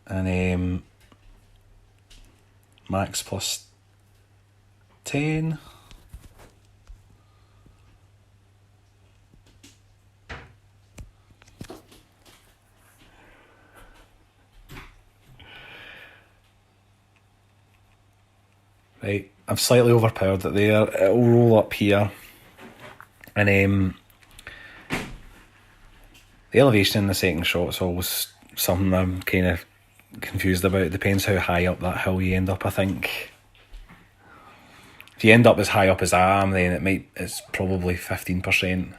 And max plus 10. Right, I've slightly overpowered it there. It'll roll up here. And the elevation in the second shot is always something I'm kind of confused about. It depends how high up that hill you end up, I think. If you end up as high up as I am, then it's probably 15%.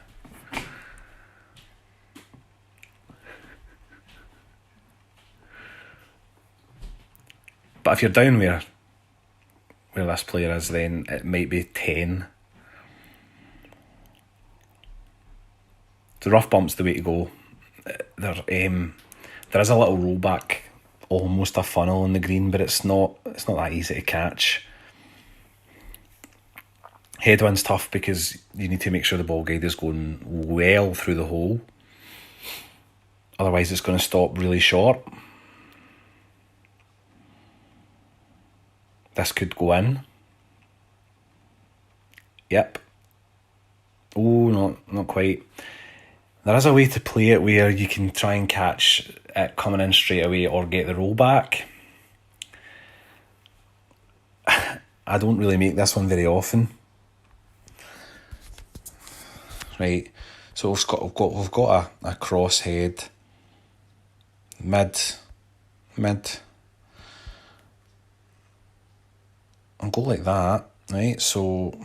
But if you're down where this player is, then it might be 10. The rough bump's the way to go. There is a little rollback, almost a funnel in the green, but it's not that easy to catch. Headwind's tough because you need to make sure the ball guide is going well through the hole. Otherwise it's going to stop really short. This could go in. Yep. Oh, not quite. There is a way to play it where you can try and catch it coming in straight away or get the roll back. I don't really make this one very often. Right, so we've got a cross head, mid, and go like that, right? So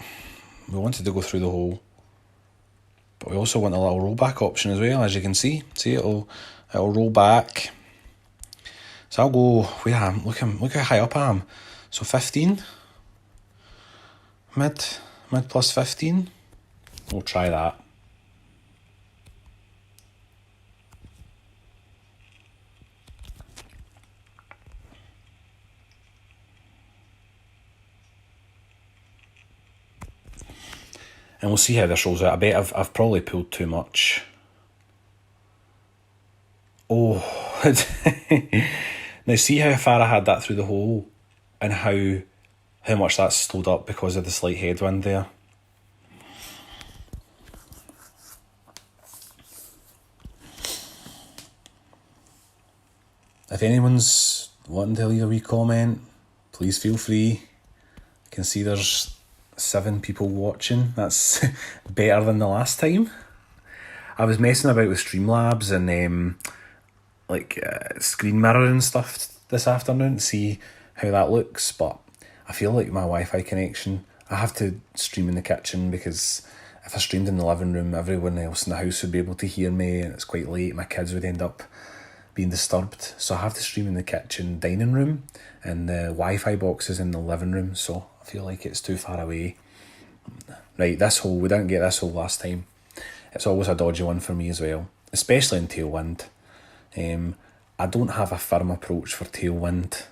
we wanted to go through the hole, but we also want a little rollback option as well, as you can see. See, it'll roll back. So I'll go where I am. Look how high up I am. So 15, mid plus 15. We'll try that. And we'll see how this rolls out. I bet I've probably pulled too much. Oh, now see how far I had that through the hole, and how much that's slowed up because of the slight headwind there. If anyone's wanting to leave a wee comment, please feel free. I can see there's 7 people watching. That's better than the last time. I was messing about with Streamlabs and screen mirror and stuff this afternoon to see how that looks, but I feel like my Wi-Fi connection, I have to stream in the kitchen, because if I streamed in the living room, everyone else in the house would be able to hear me, and it's quite late, my kids would end up being disturbed. So I have to stream in the kitchen dining room, and the Wi-Fi box is in the living room, so I feel like it's too far away. Right, this hole, we didn't get this hole last time. It's always a dodgy one for me as well, especially in tailwind. I don't have a firm approach for tailwind.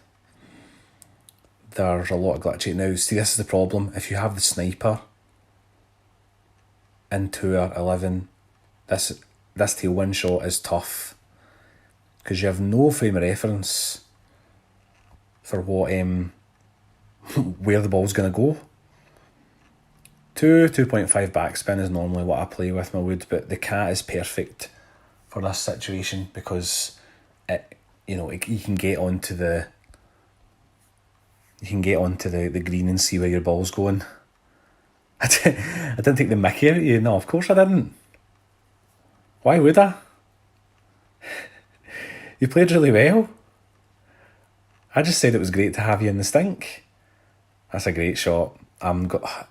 There's a lot of glitchy. Now, see, this is the problem. If you have the sniper in tour 11, this tailwind shot is tough, because you have no frame of reference for what where the ball's going to go. 2.5 backspin is normally what I play with my wood, but the cat is perfect for this situation, because you can get onto the green and see where your ball's going. I didn't take the mickey out of you. No, of course I didn't. Why would I? You played really well. I just said it was great to have you in the stink. That's a great shot.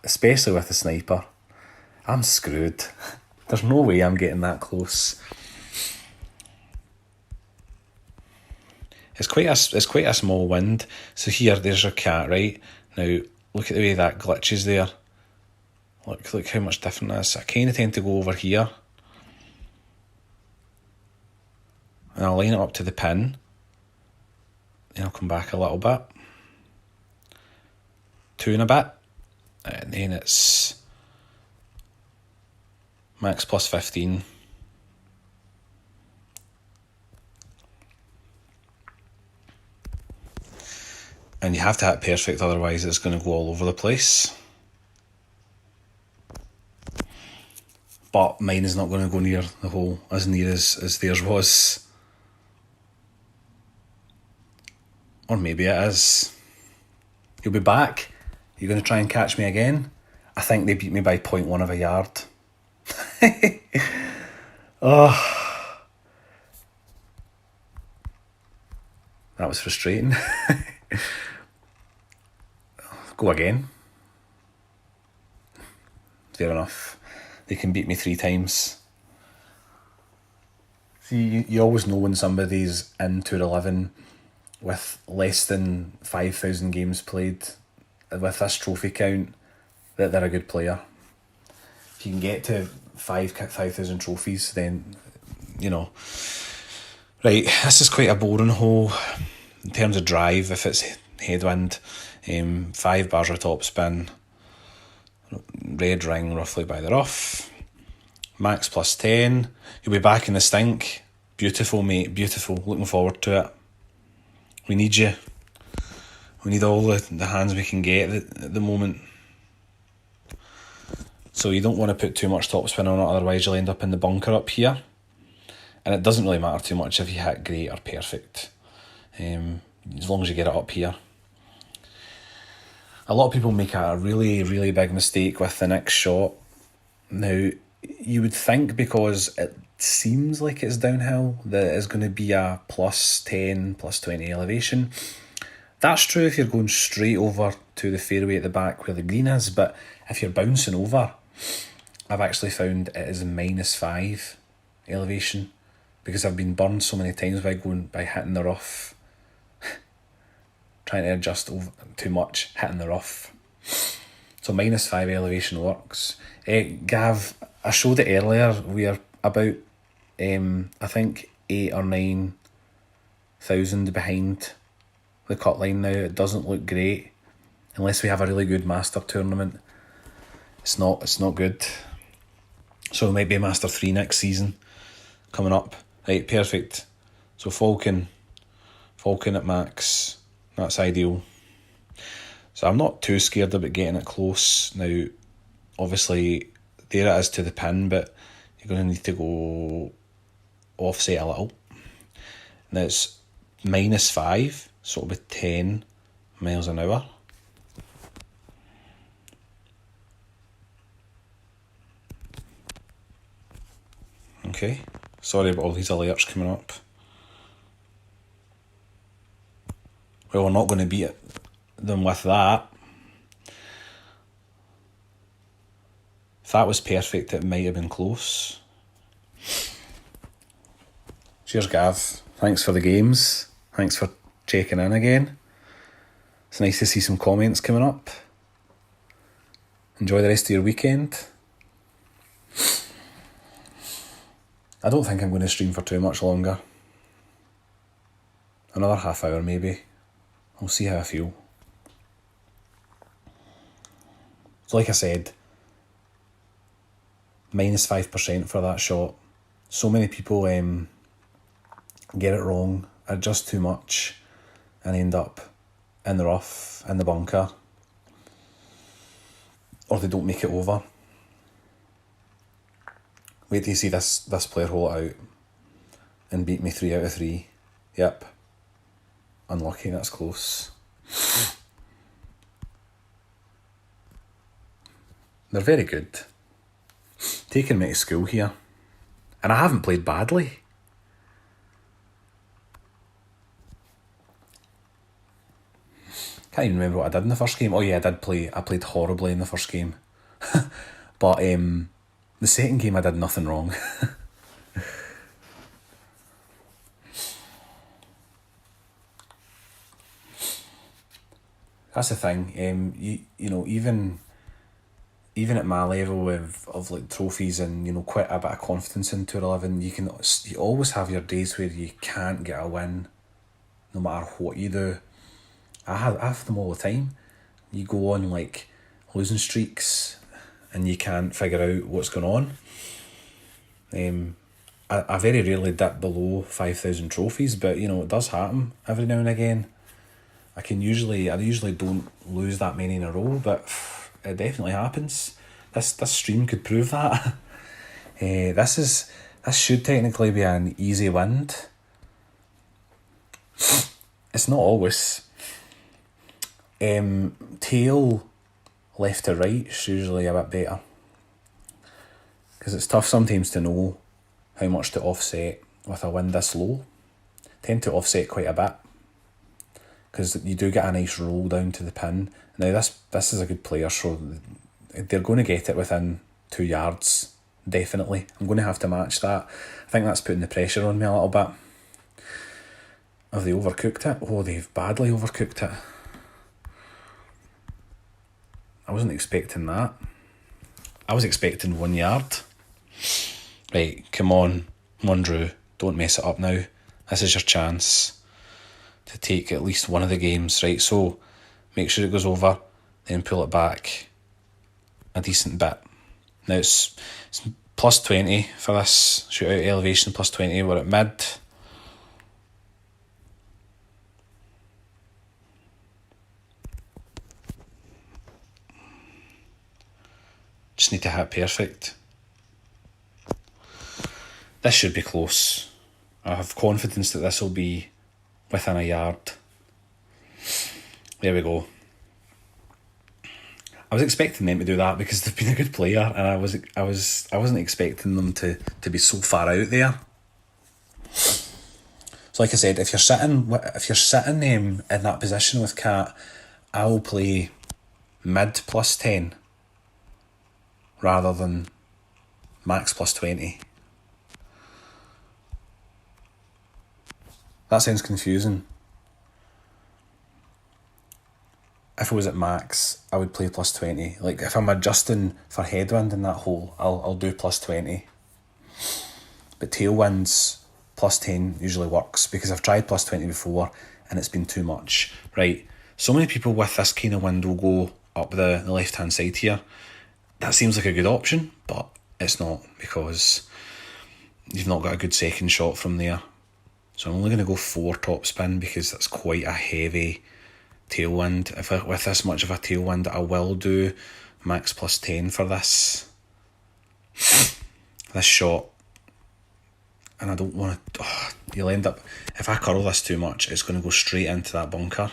Especially with the sniper. I'm screwed. There's no way I'm getting that close. It's quite a small wind. So there's your cat, right? Now look at the way that glitches there. Look how much different it is. I kind of tend to go over here. And I'll line it up to the pin. Then I'll come back a little bit. 2 and a bit. And then it's max plus 15. And you have to hit perfect, otherwise it's going to go all over the place. But mine is not going to go near the hole, as near as theirs was. Or maybe it is. You'll be back. You're going to try and catch me again? I think they beat me by 0.1 of a yard. Oh. That was frustrating. Go again. Fair enough. They can beat me 3 times. See, you always know when somebody's in Tour 11 with less than 5,000 games played, with this trophy count, that they're a good player. If you can get to 5,000 trophies, then, you know. Right, this is quite a boring hole in terms of drive, if it's headwind. 5 bars of topspin. Red ring roughly by the rough. Max plus 10. You'll be back in the stink. Beautiful, mate, beautiful. Looking forward to it. We need you. We need all the hands we can get at the moment. So you don't want to put too much topspin on it, otherwise you'll end up in the bunker up here. And it doesn't really matter too much if you hit great or perfect, as long as you get it up here. A lot of people make a really, really big mistake with the next shot. Now, you would think because it seems like it's downhill that it's going to be a plus 10, plus 20 elevation. That's true if you're going straight over to the fairway at the back where the green is, but if you're bouncing over, I've actually found it is minus 5 elevation, because I've been burned so many times by hitting the rough. Trying to adjust over too much, hitting the rough. So minus 5 elevation works. Gav, I showed it earlier. We're about, I think, 8 or 9,000 behind the cut line now. It doesn't look great unless we have a really good master tournament. It's not good. So it might be a Master 3 next season coming up. Right, perfect. So Falcon at max. That's ideal. So I'm not too scared about getting it close. Now, obviously, there it is to the pin, but you're going to need to go offset a little. Now it's minus 5, so it'll be 10 miles an hour. Okay, sorry about all these alerts coming up. Well, we're not going to beat them with that. If that was perfect, it might have been close. Cheers, Gav. Thanks for the games. Thanks for checking in again. It's nice to see some comments coming up. Enjoy the rest of your weekend. I don't think I'm going to stream for too much longer. Another half hour maybe. We'll see how I feel. So like I said, minus 5% for that shot. So many people get it wrong, adjust too much, and end up in the rough, in the bunker. Or they don't make it over. Wait till you see this player hole it out and beat me 3 out of 3. Yep. Unlucky, that's close. They're very good. Taking me to school here. And I haven't played badly. Can't even remember what I did in the first game. Oh yeah, I played horribly in the first game. But the second game I did nothing wrong. That's the thing. You know, even even at my level of like trophies and, you know, quite a bit of confidence in Tour 11, you always have your days where you can't get a win, no matter what you do. I have them all the time. You go on like losing streaks and you can't figure out what's going on. I very rarely dip below 5,000 trophies, but, you know, it does happen every now and again. I usually don't lose that many in a row, but it definitely happens. This stream could prove that. This should technically be an easy wind. It's not always. Tail left to right is usually a bit better, because it's tough sometimes to know how much to offset with a wind this low. Tend to offset quite a bit, because you do get a nice roll down to the pin. Now this is a good player, so they're going to get it within 2 yards, definitely. I'm going to have to match that. I think that's putting the pressure on me a little bit. Have they overcooked it? Oh, they've badly overcooked it. I wasn't expecting that. I was expecting 1 yard. Right, come on, Drew. Don't mess it up now. This is your chance to take at least one of the games. Right, so make sure it goes over, then pull it back a decent bit. Now it's plus 20 for this shootout elevation, plus 20. We're at mid. Just need to hit perfect. This should be close. I have confidence that this will be within a yard. There we go. I was expecting them to do that because they've been a good player, and I wasn't expecting them to be so far out there. So like I said, if you're sitting in that position with Cat, I will play mid plus 10 rather than max plus 20. That sounds confusing. If I was at max, I would play plus 20. Like, if I'm adjusting for headwind in that hole, I'll do plus 20. But tailwinds, plus 10 usually works, because I've tried plus 20 before and it's been too much. Right, so many people with this kind of wind will go up the left-hand side here. That seems like a good option, but it's not, because you've not got a good second shot from there. So I'm only going to go 4 top spin, because that's quite a heavy tailwind. With this much of a tailwind, I will do max plus 10 for this shot. And I don't want to... you'll end up... If I curl this too much, it's going to go straight into that bunker.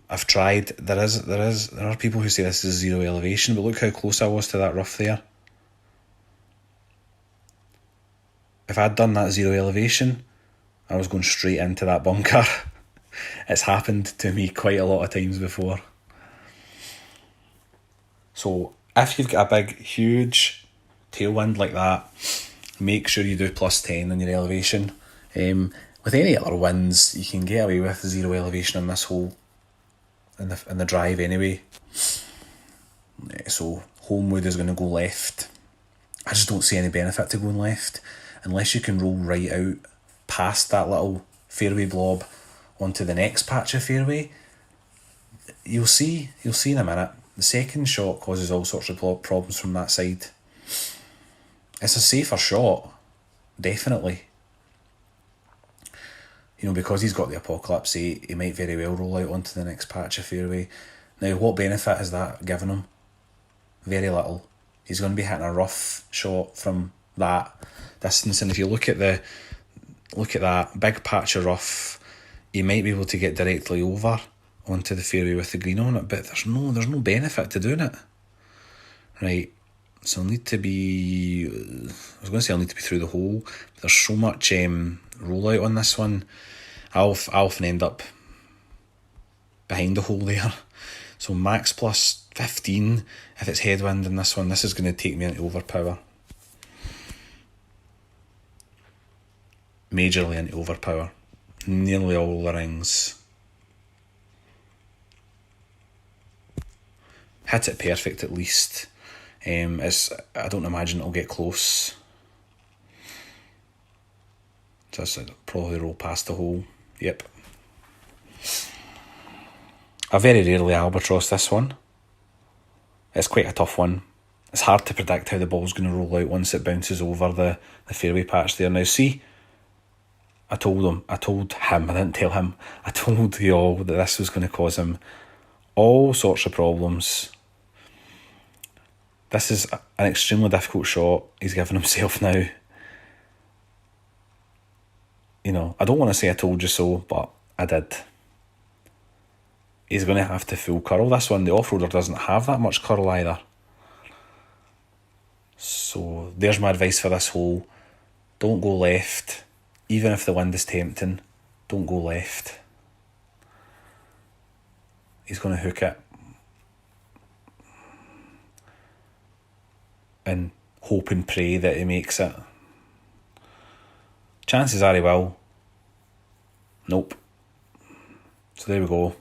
I've tried... There are people who say this is zero elevation, but look how close I was to that rough there. If I'd done that zero elevation, I was going straight into that bunker. It's happened to me quite a lot of times before. So if you've got a big, huge tailwind like that, make sure you do plus 10 on your elevation. With any other winds, you can get away with zero elevation on this hole, in the drive anyway. So Homewood is going to go left. I just don't see any benefit to going left, unless you can roll right out past that little fairway blob onto the next patch of fairway. You'll see in a minute. The second shot causes all sorts of problems from that side. It's a safer shot, definitely. You know, because he's got the Apocalypse 8, he might very well roll out onto the next patch of fairway. Now, what benefit has that given him? Very little. He's going to be hitting a rough shot from that distance, and if you look at that big patch of rough, you might be able to get directly over onto the fairway with the green on it, but there's no benefit to doing it. Right, so I'll need to be... I was going to say I'll need to be through the hole, but there's so much rollout on this one. I often end up behind the hole there. So max plus 15 if it's headwind in this one. This is going to take me into overpower. Majorly into overpower. Nearly all the rings. hit it perfect at least. I don't imagine it'll get close. Just probably roll past the hole. Yep. I very rarely albatross this one. It's quite a tough one. It's hard to predict how the ball's going to roll out once it bounces over the fairway patch there. Now see, I told him, I didn't tell him, I told you all that this was going to cause him all sorts of problems. This is an extremely difficult shot he's given himself now. You know, I don't want to say I told you so, but I did. He's going to have to full curl this one. The off-roader doesn't have that much curl either. So there's my advice for this hole. Don't go left. Even if the wind is tempting, don't go left. He's going to hook it. And hope and pray that he makes it. Chances are he will. Nope. So there we go.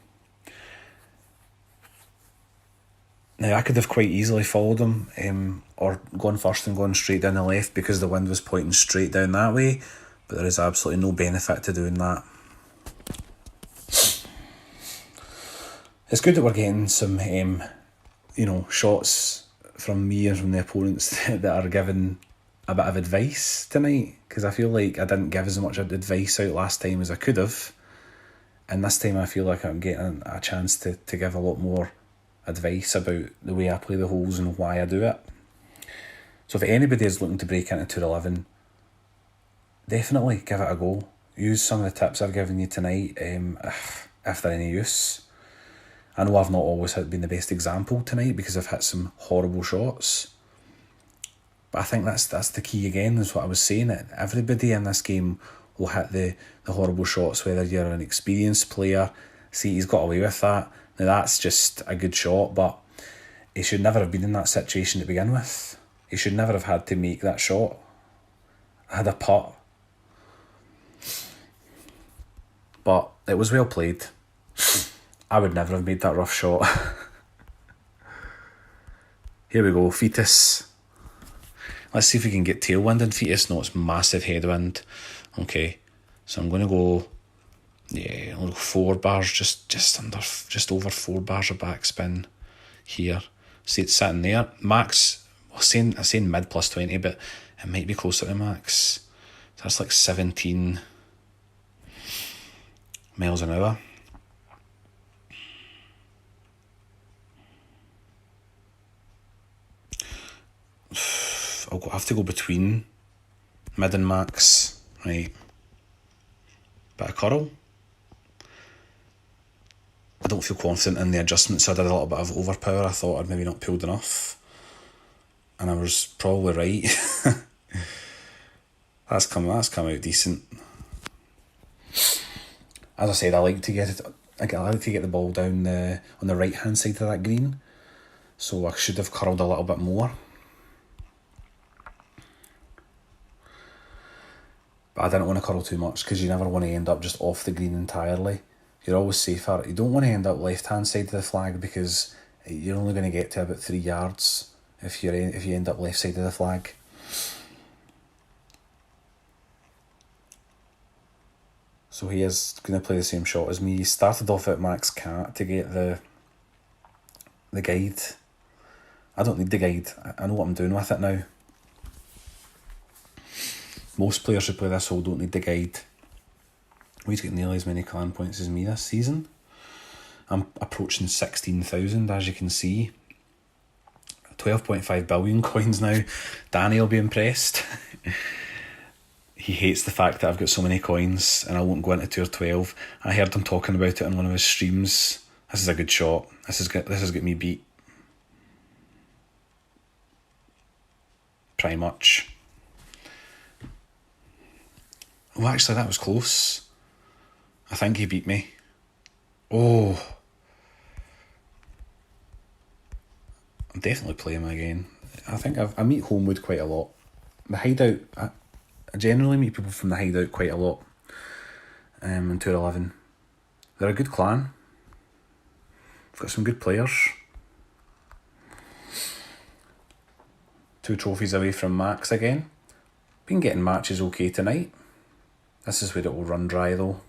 Now I could have quite easily followed him or gone first and gone straight down the left because the wind was pointing straight down that way, but there is absolutely no benefit to doing that. It's good that we're getting some shots from me and from the opponents that are giving a bit of advice tonight, because I feel like I didn't give as much advice out last time as I could have, and this time I feel like I'm getting a chance to give a lot more advice about the way I play the holes and why I do it. So if anybody is looking to break into Tour 11, definitely give it a go. Use some of the tips I've given you tonight, if they're any use. I know I've not always been the best example tonight because I've hit some horrible shots. But I think that's the key again, is what I was saying. Everybody in this game will hit the horrible shots, whether you're an experienced player. See, he's got away with that. Now that's just a good shot, but he should never have been in that situation to begin with. He should never have had to make that shot. I had a putt. But it was well played. I would never have made that rough shot. Here we go, Fetus. Let's see if we can get tailwind in Fetus. No, it's massive headwind. Okay, so I'm going to go, yeah, I'll go 4 bars, just over 4 bars of backspin here. See, it's sitting there. Max, I'm saying mid plus 20, but it might be closer to max. That's like 17 miles an hour. I'll have to go between mid and max, right? Bit of curl. I don't feel confident in the adjustments, so I did a little bit of overpower. I thought I'd maybe not pulled enough, and I was probably right. That's come out decent. As I said, I like to get the ball down on the right hand side of that green, so I should have curled a little bit more. But I didn't want to curl too much because you never want to end up just off the green entirely. You're always safer. You don't want to end up left hand side of the flag because you're only going to get to about 3 yards if you end up left side of the flag. So he is going to play the same shot as me. He started off at max cat to get the guide. I don't need the guide. I know what I'm doing with it now. Most players who play this hole don't need the guide. He's got nearly as many clan points as me this season. I'm approaching 16,000, as you can see. 12.5 billion coins now. Danny will be impressed. He hates the fact that I've got so many coins and I won't go into Tour 12. I heard him talking about it on one of his streams. This is a good shot. This has got me beat. Pretty much. Oh, actually, that was close. I think he beat me. Oh. I'm definitely playing him again. I think I meet Homewood quite a lot. The Hideout, I generally meet people from the Hideout quite a lot in Tour 11. They're a good clan. They've got some good players. 2 trophies away from max again. Been getting matches okay tonight. This is where it will run dry though.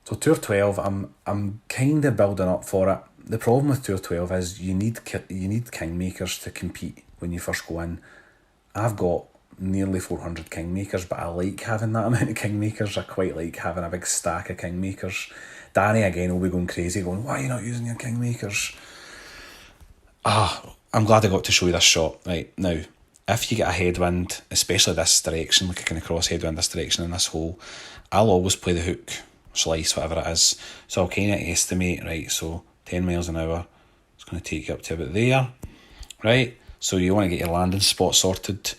So Tour 12, I'm kind of building up for it. The problem with Tour 12 is you need kingmakers to compete when you first go in. I've got nearly 400 kingmakers, but I like having that amount of kingmakers. I quite like having a big stack of kingmakers. Danny again will be going crazy, going, why are you not using your kingmakers? I'm glad I got to show you this shot. Right, now, if you get a headwind, especially this direction, like a kind of cross headwind this direction in this hole, I'll always play the hook, slice, whatever it is. So I'll kind of estimate, right, so 10 miles an hour, it's going to take you up to about there, right? So you want to get your landing spot sorted,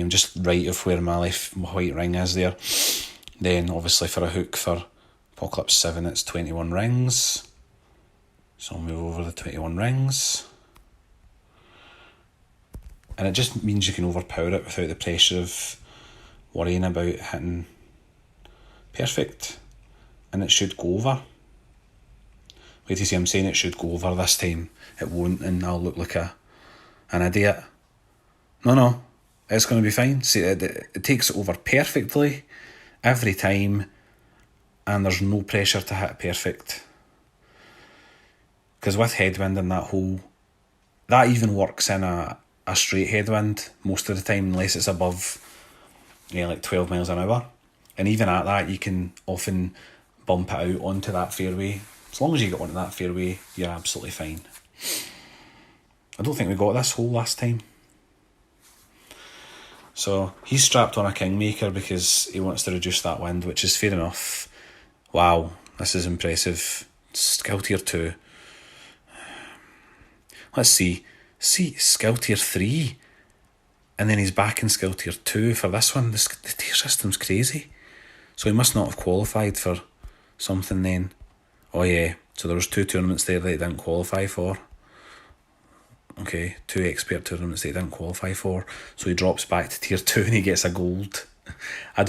just right of where my white ring is there. Then obviously for a hook for Apocalypse 7, it's 21 rings. So I'll move over the 21 rings. And it just means you can overpower it without the pressure of worrying about hitting perfect. And it should go over. Wait till you see I'm saying it should go over this time. It won't, and I'll look like an idiot. No, it's going to be fine. See, it takes it over perfectly every time, and there's no pressure to hit perfect. Because with headwind in that hole, that even works in a straight headwind most of the time, unless it's above like 12 miles an hour. And even at that, you can often bump it out onto that fairway. As long as you get onto that fairway, you're absolutely fine. I don't think we got this hole last time. So he's strapped on a kingmaker because he wants to reduce that wind, which is fair enough. Wow, this is impressive. Skill tier 2. Let's see, skill tier 3. And then he's back in skill tier 2 for this one. The tier system's crazy. So he must not have qualified for something then. Oh yeah, so there was 2 tournaments there that he didn't qualify for. Okay, 2 expert tournaments that he didn't qualify for. So he drops back to tier 2 and he gets a gold. I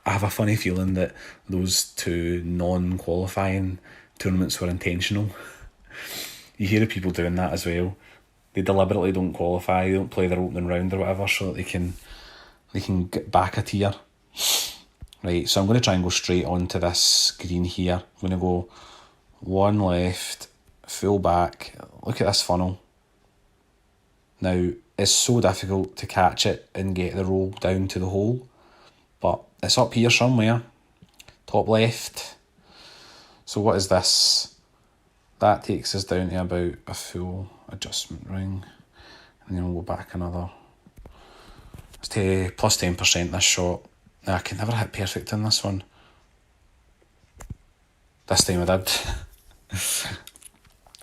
have a funny feeling that those 2 non-qualifying tournaments were intentional. You hear of people doing that as well. They deliberately don't qualify, they don't play their opening round or whatever so that they can get back a tier. Right, so I'm going to try and go straight onto this green here. I'm going to go 1 left, full back. Look at this funnel. Now, it's so difficult to catch it and get the roll down to the hole, but it's up here somewhere, top left. So what is this? That takes us down to about a full adjustment ring, and then we'll go back another. Let's take plus 10% this shot. Now, I can never hit perfect in this one. This time I did.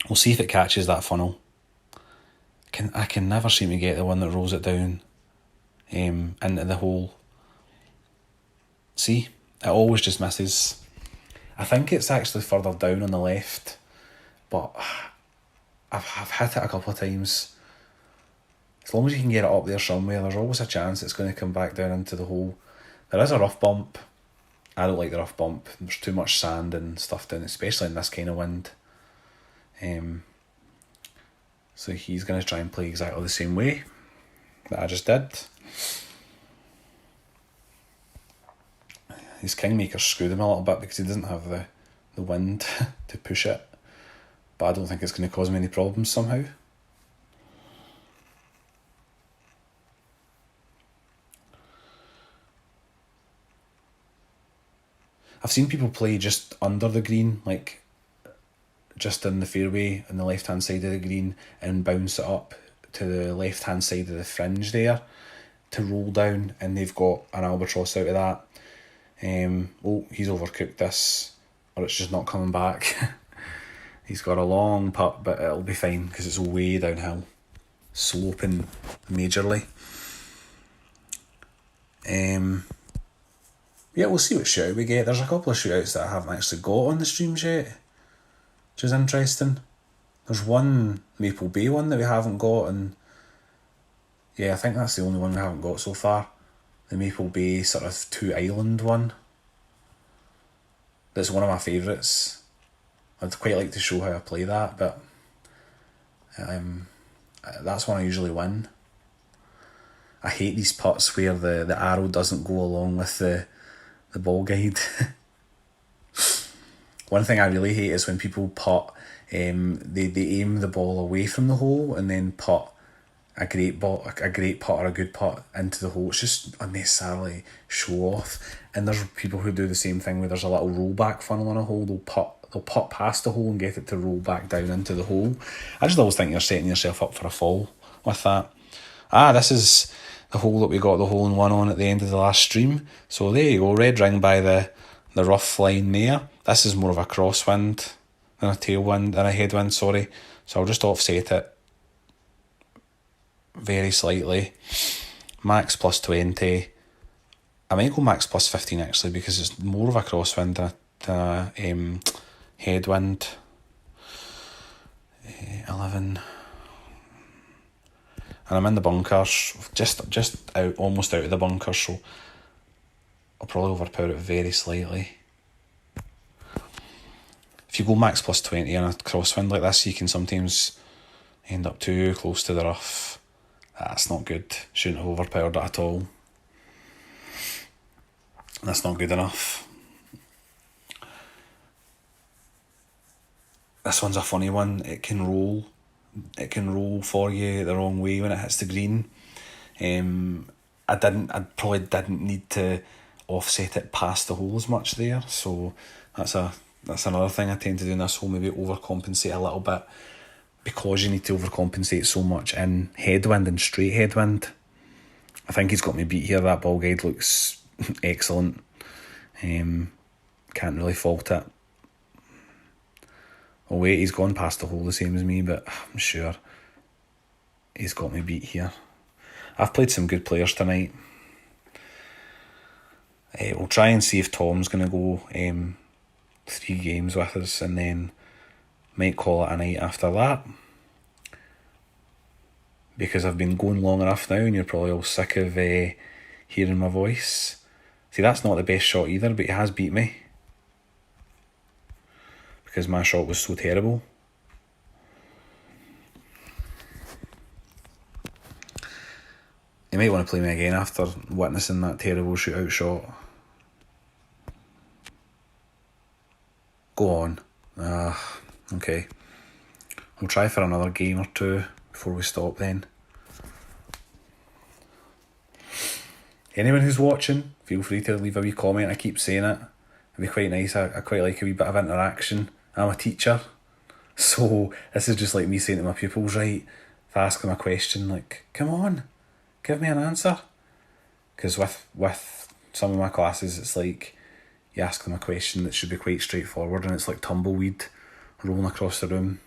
We'll see if it catches that funnel. I can never seem to get the one that rolls it down into the hole. See? It always just misses. I think it's actually further down on the left, but I've hit it a couple of times. As long as you can get it up there somewhere, there's always a chance it's going to come back down into the hole. There is a rough bump. I don't like the rough bump. There's too much sand and stuff down, especially in this kind of wind. So he's going to try and play exactly the same way that I just did. His kingmakers screwed him a little bit because he doesn't have the wind to push it. But I don't think it's going to cause him any problems somehow. I've seen people play just under the green, like just in the fairway on the left hand side of the green, and bounce it up to the left hand side of the fringe there to roll down, and they've got an albatross out of that. Oh, he's overcooked this, or it's just not coming back. He's got a long putt, but it'll be fine because it's way downhill, sloping majorly. Yeah, we'll see what shootout we get. There's a couple of shootouts that I haven't actually got on the streams yet, which is interesting. There's one Maple Bay one that we haven't got, and yeah, I think that's the only one we haven't got so far. The Maple Bay sort of 2 island one. That's one of my favourites. I'd quite like to show how I play that, but That's when I usually win. I hate these putts where the arrow doesn't go along with the ball guide. One thing I really hate is when people putt, they aim the ball away from the hole and then putt a great putt or a good putt into the hole. It's just unnecessarily show off. And there's people who do the same thing where there's a little rollback funnel on a hole. They'll putt past the hole and get it to roll back down into the hole. I just always think you're setting yourself up for a fall with that. This is the hole that we got the hole-in-one on at the end of the last stream. So there you go, red ring by the rough line there. This is more of a crosswind than a tailwind, than a headwind, sorry. So I'll just offset it very slightly. Max plus 20. I might go max plus 15 actually, because it's more of a crosswind than a headwind. 11. And I'm in the bunkers, just out, almost out of the bunker, so I'll probably overpower it very slightly. If you go max plus 20 on a crosswind like this, you can sometimes end up too close to the rough. That's not good. Shouldn't have overpowered it at all. That's not good enough. This one's a funny one. It can roll for you the wrong way when it hits the green. I probably didn't need to offset it past the hole as much there, so that's another thing I tend to do in this hole, maybe overcompensate a little bit, because you need to overcompensate so much in headwind and straight headwind. I think he's got me beat here. That ball guide looks excellent. Can't really fault it. Oh wait, he's gone past the hole the same as me, but I'm sure he's got me beat here. I've played some good players tonight. We'll try and see if Tom's going to go 3 games with us, and then might call it a night after that, because I've been going long enough now and you're probably all sick of hearing my voice. See, that's not the best shot either, but he has beat me because my shot was so terrible. You might want to play me again after witnessing that terrible shootout shot. Go on. Okay. We'll try for another game or two before we stop then. Anyone who's watching, feel free to leave a wee comment. I keep saying it. It'd be quite nice. I quite like a wee bit of interaction. I'm a teacher, so this is just like me saying to my pupils, right, if I ask them a question, like, come on, give me an answer. Because with some of my classes, it's like you ask them a question that should be quite straightforward, and it's like tumbleweed rolling across the room.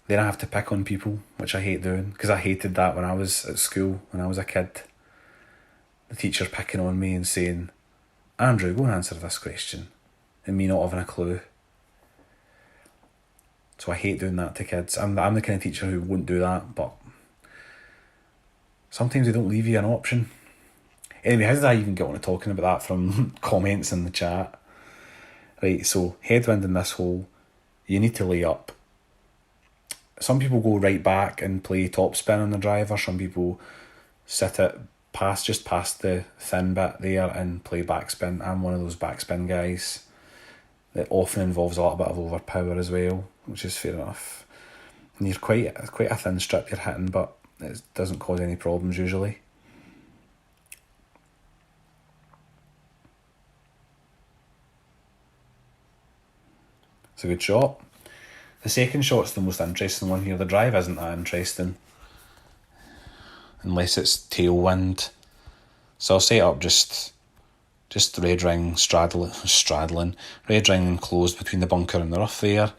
Then I have to pick on people, which I hate doing, because I hated that when I was at school, when I was a kid. The teacher picking on me and saying, Andrew, go and answer this question, and me not having a clue. So I hate doing that to kids. I'm the kind of teacher who won't do that, but sometimes they don't leave you an option. Anyway, how did I even get on to talking about that from comments in the chat? Right, so headwind in this hole, you need to lay up. Some people go right back and play topspin on the driver. Some people sit it just past the thin bit there and play backspin. I'm one of those backspin guys. That often involves a little bit of overpower as well, which is fair enough. And you're quite a thin strip you're hitting, but it doesn't cause any problems usually. It's a good shot. The second shot's the most interesting one here. The drive isn't that interesting, unless it's tailwind. So I'll set up just red ring straddling, red ring enclosed between the bunker and the rough there.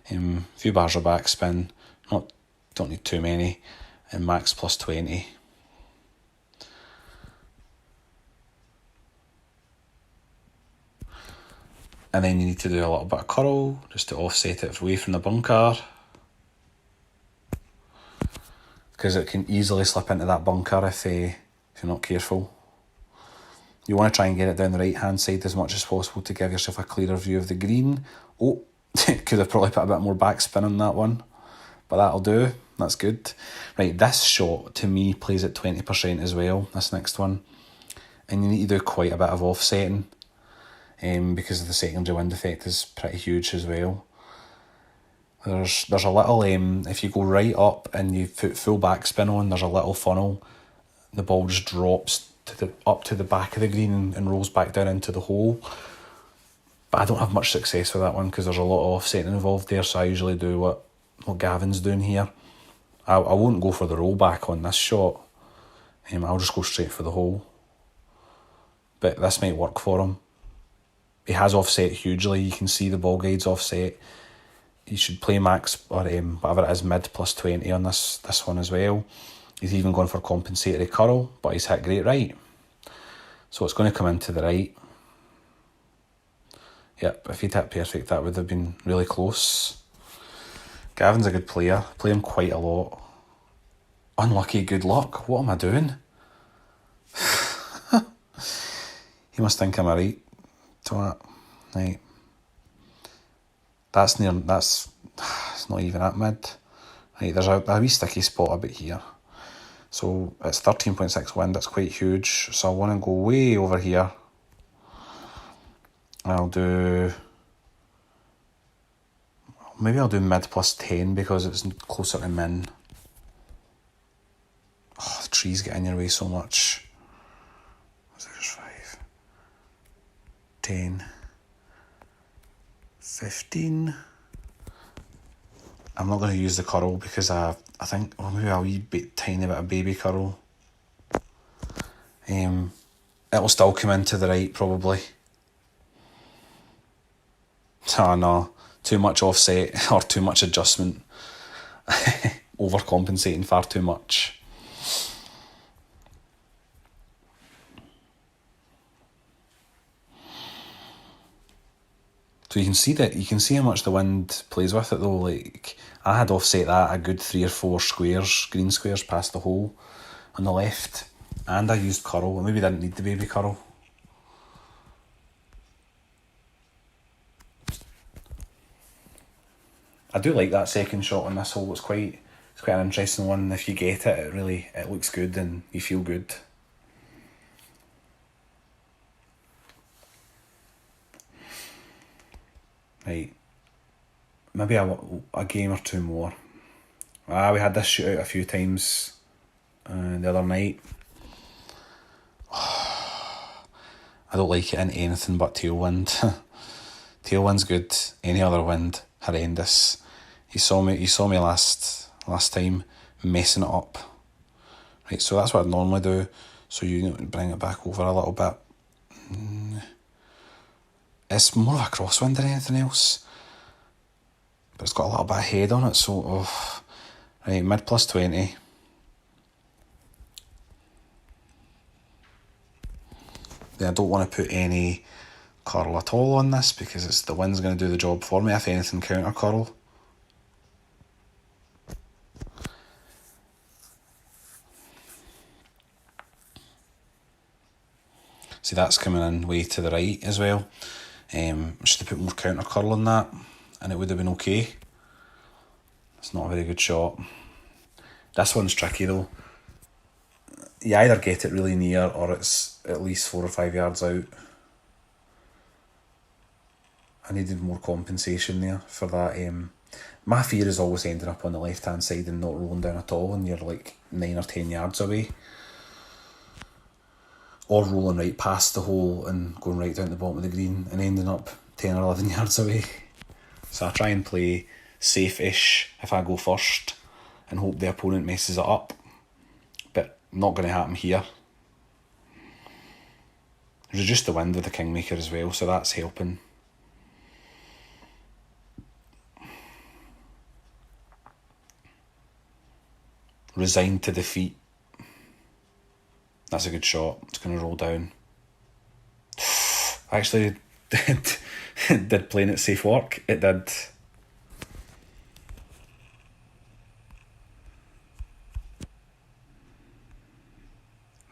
A few bars of backspin, don't need too many, and max plus 20. And then you need to do a little bit of curl just to offset it away from the bunker, because it can easily slip into that bunker if you're not careful. You want to try and get it down the right hand side as much as possible to give yourself a clearer view of the green. Oh, could have probably put a bit more backspin on that one. but that'll do. That's good. Right, this shot to me plays at 20% as well, this next one. And you need to do quite a bit of offsetting because the secondary wind effect is pretty huge as well. There's a little, if you go right up and you put full backspin on, there's a little funnel. The ball just drops up to the back of the green and rolls back down into the hole. But I don't have much success with that one because there's a lot of offsetting involved there, so I usually do what Gavin's doing here. I won't go for the rollback on this shot. I'll just go straight for the hole. But this might work for him. He has offset hugely. You can see the ball guide's offset. He should play max or whatever it is, mid plus 20 on this one as well. He's even gone for compensatory curl, but he's hit great right. So it's going to come into the right. Yep, if he'd hit perfect, that would have been really close. Gavin's a good player. Play him quite a lot. Unlucky good luck. What am I doing? He must think I'm a right twat. Right. It's not even at mid. Right, there's a wee sticky spot a bit here. So it's 13.6 wind, that's quite huge. So I want to go way over here. Maybe I'll do mid plus 10 because it's closer to min. Oh, the trees get in your way so much. 6, 5, 10, 15. I'm not going to use the curl because I think, maybe a wee tiny bit of baby curl. It'll still come into the right probably. Oh no, too much offset or too much adjustment. Overcompensating far too much. So you can see how much the wind plays with it though. Like I had offset that a good 3 or 4 squares, green squares past the hole on the left, and I used curl. I maybe didn't need the baby curl. I do like that second shot on this hole. It's quite an interesting one. If you get it, it looks good and you feel good. Right, maybe a game or two more. We had this shootout a few times the other night. I don't like it in anything but tailwind. Tailwind's good. Any other wind, horrendous. You saw me last time messing it up. Right, so that's what I'd normally do. So you bring it back over a little bit. It's more of a crosswind than anything else. But it's got a little bit of head on it, so right, mid plus 20. Then I don't want to put any curl at all on this because the wind's going to do the job for me. If anything, counter curl. See, that's coming in way to the right as well. I should have put more counter curl on that and it would have been okay. It's not a very good shot. This one's tricky though. You either get it really near or it's at least 4 or 5 yards out. I needed more compensation there for that. My fear is always ending up on the left hand side and not rolling down at all and you're like 9 or 10 yards away. Or rolling right past the hole and going right down to the bottom of the green and ending up 10 or 11 yards away. So I try and play safe-ish if I go first and hope the opponent messes it up. But not going to happen here. Reduce the wind with the Kingmaker as well, so that's helping. Resigned to defeat. That's a good shot. It's going to roll down. Actually, did playing it safe work? It did.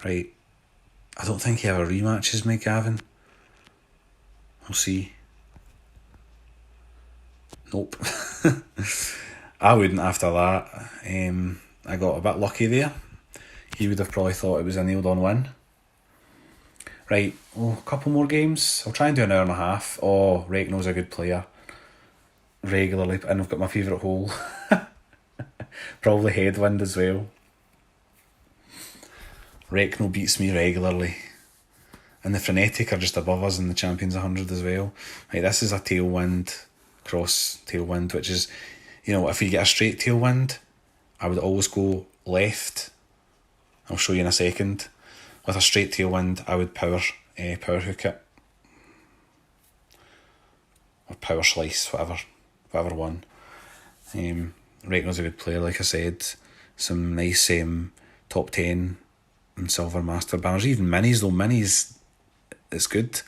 Right. I don't think he ever rematches me, Gavin. We'll see. Nope. I wouldn't after that. I got a bit lucky there. He would have probably thought it was a nailed on win. Right, a couple more games. I'll try and do an hour and a half. Oh, Reikno's a good player. Regularly, and I've got my favourite hole. Probably headwind as well. Reikno beats me regularly. And the Frenetic are just above us in the Champions 100 as well. Right, this is a tailwind, cross tailwind, which is, if you get a straight tailwind, I would always go left. I'll show you in a second. With a straight tailwind, I would power hook it. Or power slice, whatever one. Reikno's a good player, like I said. Some nice top 10 and silver master banners. Even minis, though. Minis, it's good.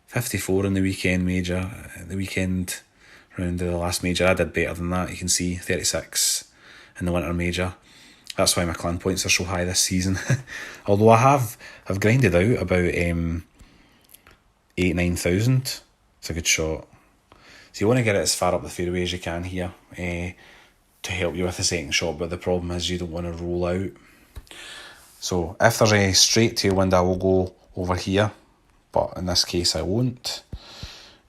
54 in the weekend major. The weekend round of the last major, I did better than that. You can see 36 in the winter major. That's why my clan points are so high this season. Although I've grinded out about 8,000-9,000. It's a good shot. So you want to get it as far up the fairway as you can here to help you with the second shot, but the problem is you don't want to roll out. So if there's a straight tailwind, I will go over here, but in this case I won't.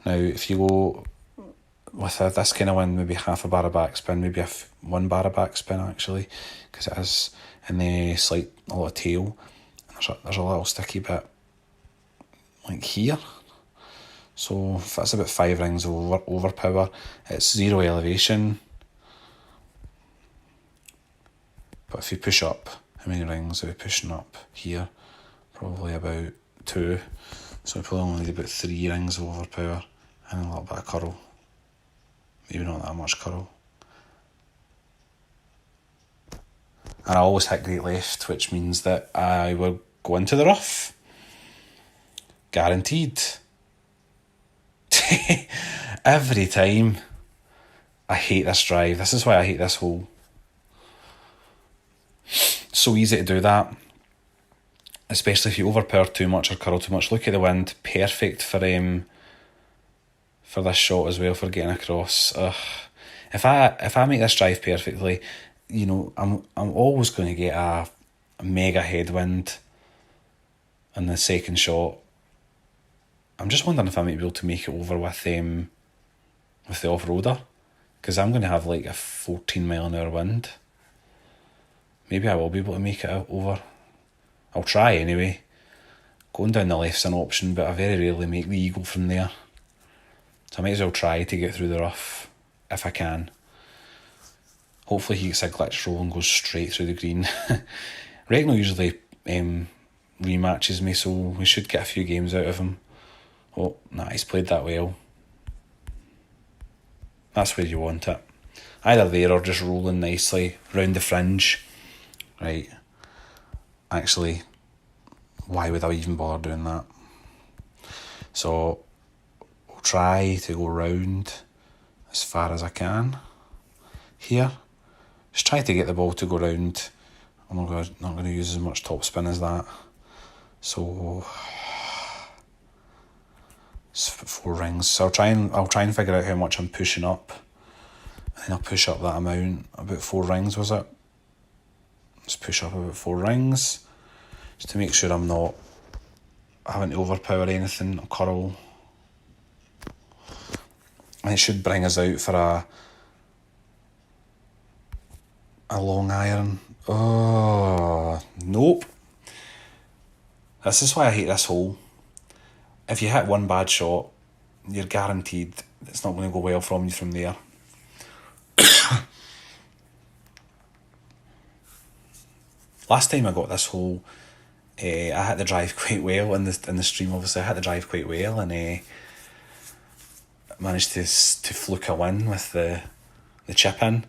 Now if you go with this kind of wind, maybe half a bar of backspin, maybe 1 bar of backspin actually, because it is in the a lot of tail. There's a little sticky bit like here. So if that's about 5 rings over power, it's 0 elevation. But if you push up, how many rings are we pushing up here? Probably about 2. So we probably only need about 3 rings over power and a little bit of curl. Maybe not that much curl. And I always hit great left, which means that I will go into the rough. Guaranteed. Every time. I hate this drive. This is why I hate this hole. So easy to do that. Especially if you overpower too much or curl too much. Look at the wind. Perfect for this shot as well, for getting across. If I make this drive perfectly, I'm always going to get a mega headwind in the second shot. I'm just wondering if I might be able to make it over with the off-roader, because I'm going to have like a 14 mile an hour wind. Maybe I will be able to make it over. I'll try anyway. Going down the left's an option, but I very rarely make the eagle from there. So I might as well try to get through the rough if I can. Hopefully he gets a glitch roll and goes straight through the green. Reikno usually rematches me, so we should get a few games out of him. Oh, nah, he's played that well. That's where you want it. Either there or just rolling nicely round the fringe. Right. Actually, why would I even bother doing that? So, I'll try to go round as far as I can here. Just try to get the ball to go round. I'm not going to use as much topspin as that. So, it's 4 rings. So I'll try and figure out how much I'm pushing up. And then I'll push up that amount. About 4 rings, was it? Let's push up about 4 rings. Just to make sure I'm not having to overpower anything or curl. And it should bring us out for a long iron. Oh, nope. This is why I hate this hole. If you hit one bad shot, you're guaranteed it's not going to go well from you from there. Last time I got this hole, I hit the drive quite well in the stream. Obviously, I hit the drive quite well and managed to fluke a win with the chip in.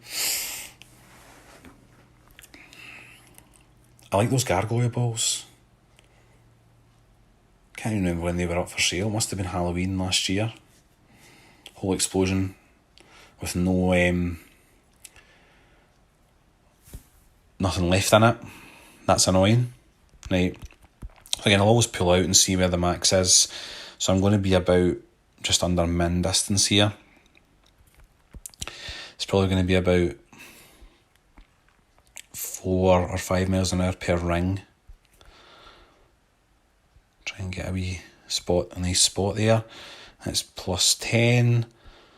I like those gargoyle balls. Can't even remember when they were up for sale. Must have been Halloween last year. Whole explosion with no nothing left in it. That's annoying. Right. Again, I'll always pull out and see where the max is. So I'm going to be about just under min distance here. It's probably going to be about 4 or 5 miles an hour per ring. Try and get a wee spot, a nice spot there. It's plus 10,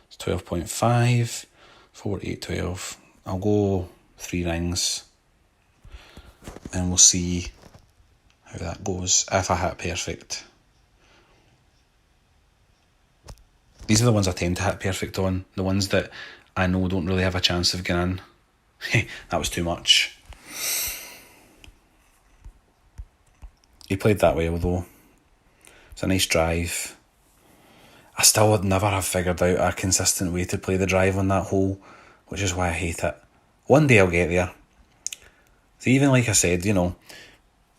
it's 12.5, 4, 8, 12. I'll go 3 rings and we'll see how that goes if I hit perfect. These are the ones I tend to hit perfect on, the ones that I know don't really have a chance of getting in. That was too much. He played that well though. It's a nice drive. I still would never have figured out a consistent way to play the drive on that hole, which is why I hate it. One day I'll get there. So even like I said, you know,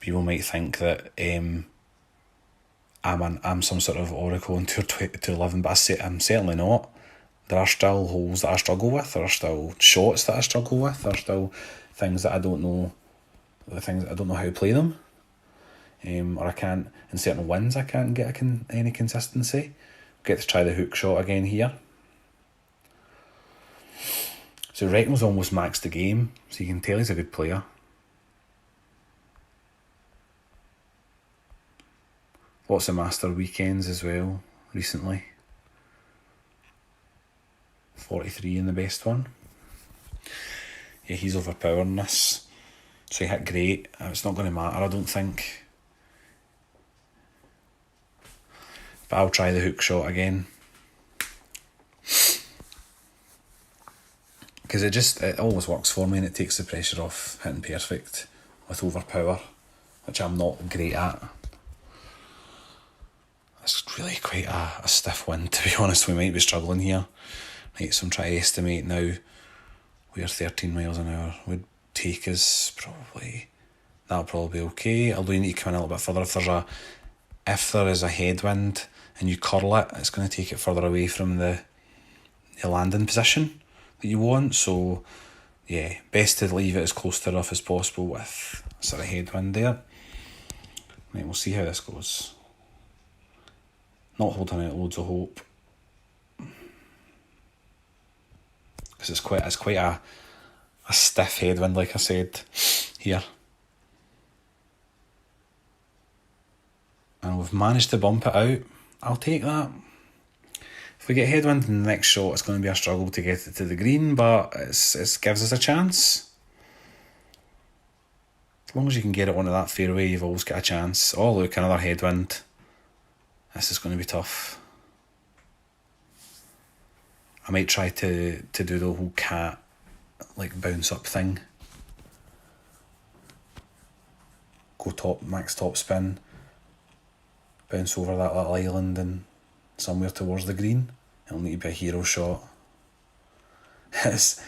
people might think that I'm some sort of oracle in Tour 11, but I'm certainly not. There are still holes that I struggle with. There are still shots that I struggle with. There are still things that I don't know. The things I don't know how to play them. Or I can't, in certain wins, I can't get any consistency. Get to try the hook shot again here. So Reckham's almost maxed the game, so you can tell he's a good player. Lots of master weekends as well recently. 43 in the best one. Yeah, he's overpowering this. So he hit great. It's not going to matter, I don't think. But I'll try the hook shot again. Because it always works for me and it takes the pressure off hitting perfect with overpower, which I'm not great at. It's really quite a stiff wind, to be honest. We might be struggling here. Right, so I'm trying to estimate now where 13 miles an hour would take us. That'll probably be okay. Although you need to come in a little bit further. If there is a headwind and you curl it, it's going to take it further away from the landing position that you want. So yeah, best to leave it as close to rough as possible with sort of headwind there. Right, we'll see how this goes. Not holding out loads of hope, because it's quite a stiff headwind, like I said here. And we've managed to bump it out. I'll take that. If we get headwind in the next shot, it's going to be a struggle to get it to the green, but it gives us a chance. As long as you can get it onto that fairway, you've always got a chance. Oh look, another headwind. This is going to be tough. I might try to do the whole cat, like, bounce up thing. Go max top spin. Bounce over that little island and somewhere towards the green. It'll need to be a hero shot. It's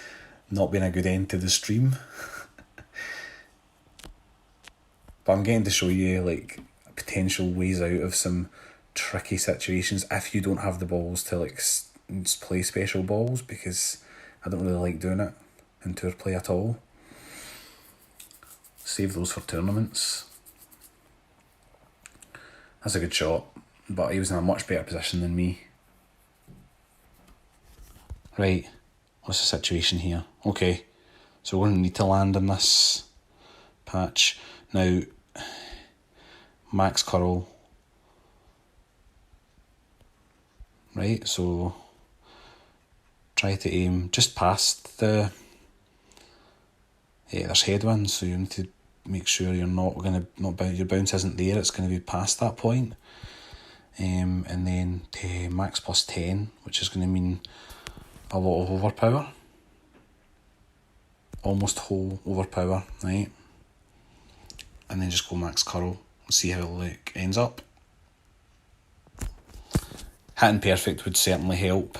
not been a good end to the stream. But I'm getting to show you, like, potential ways out of some tricky situations if you don't have the balls to, like, play special balls, because I don't really like doing it in tour play at all. Save those for tournaments. That's a good shot, but he was in a much better position than me. Right, what's the situation here? Okay, so we're going to need to land in this patch. Now, max curl. Right, so try to aim just past the... Yeah, there's headwind, so you need to make sure you're your bounce isn't there, it's going to be past that point. And then to max plus 10, which is going to mean a lot of overpower. Almost whole overpower, right? And then just go max curl and see how it ends up. Hitting perfect would certainly help.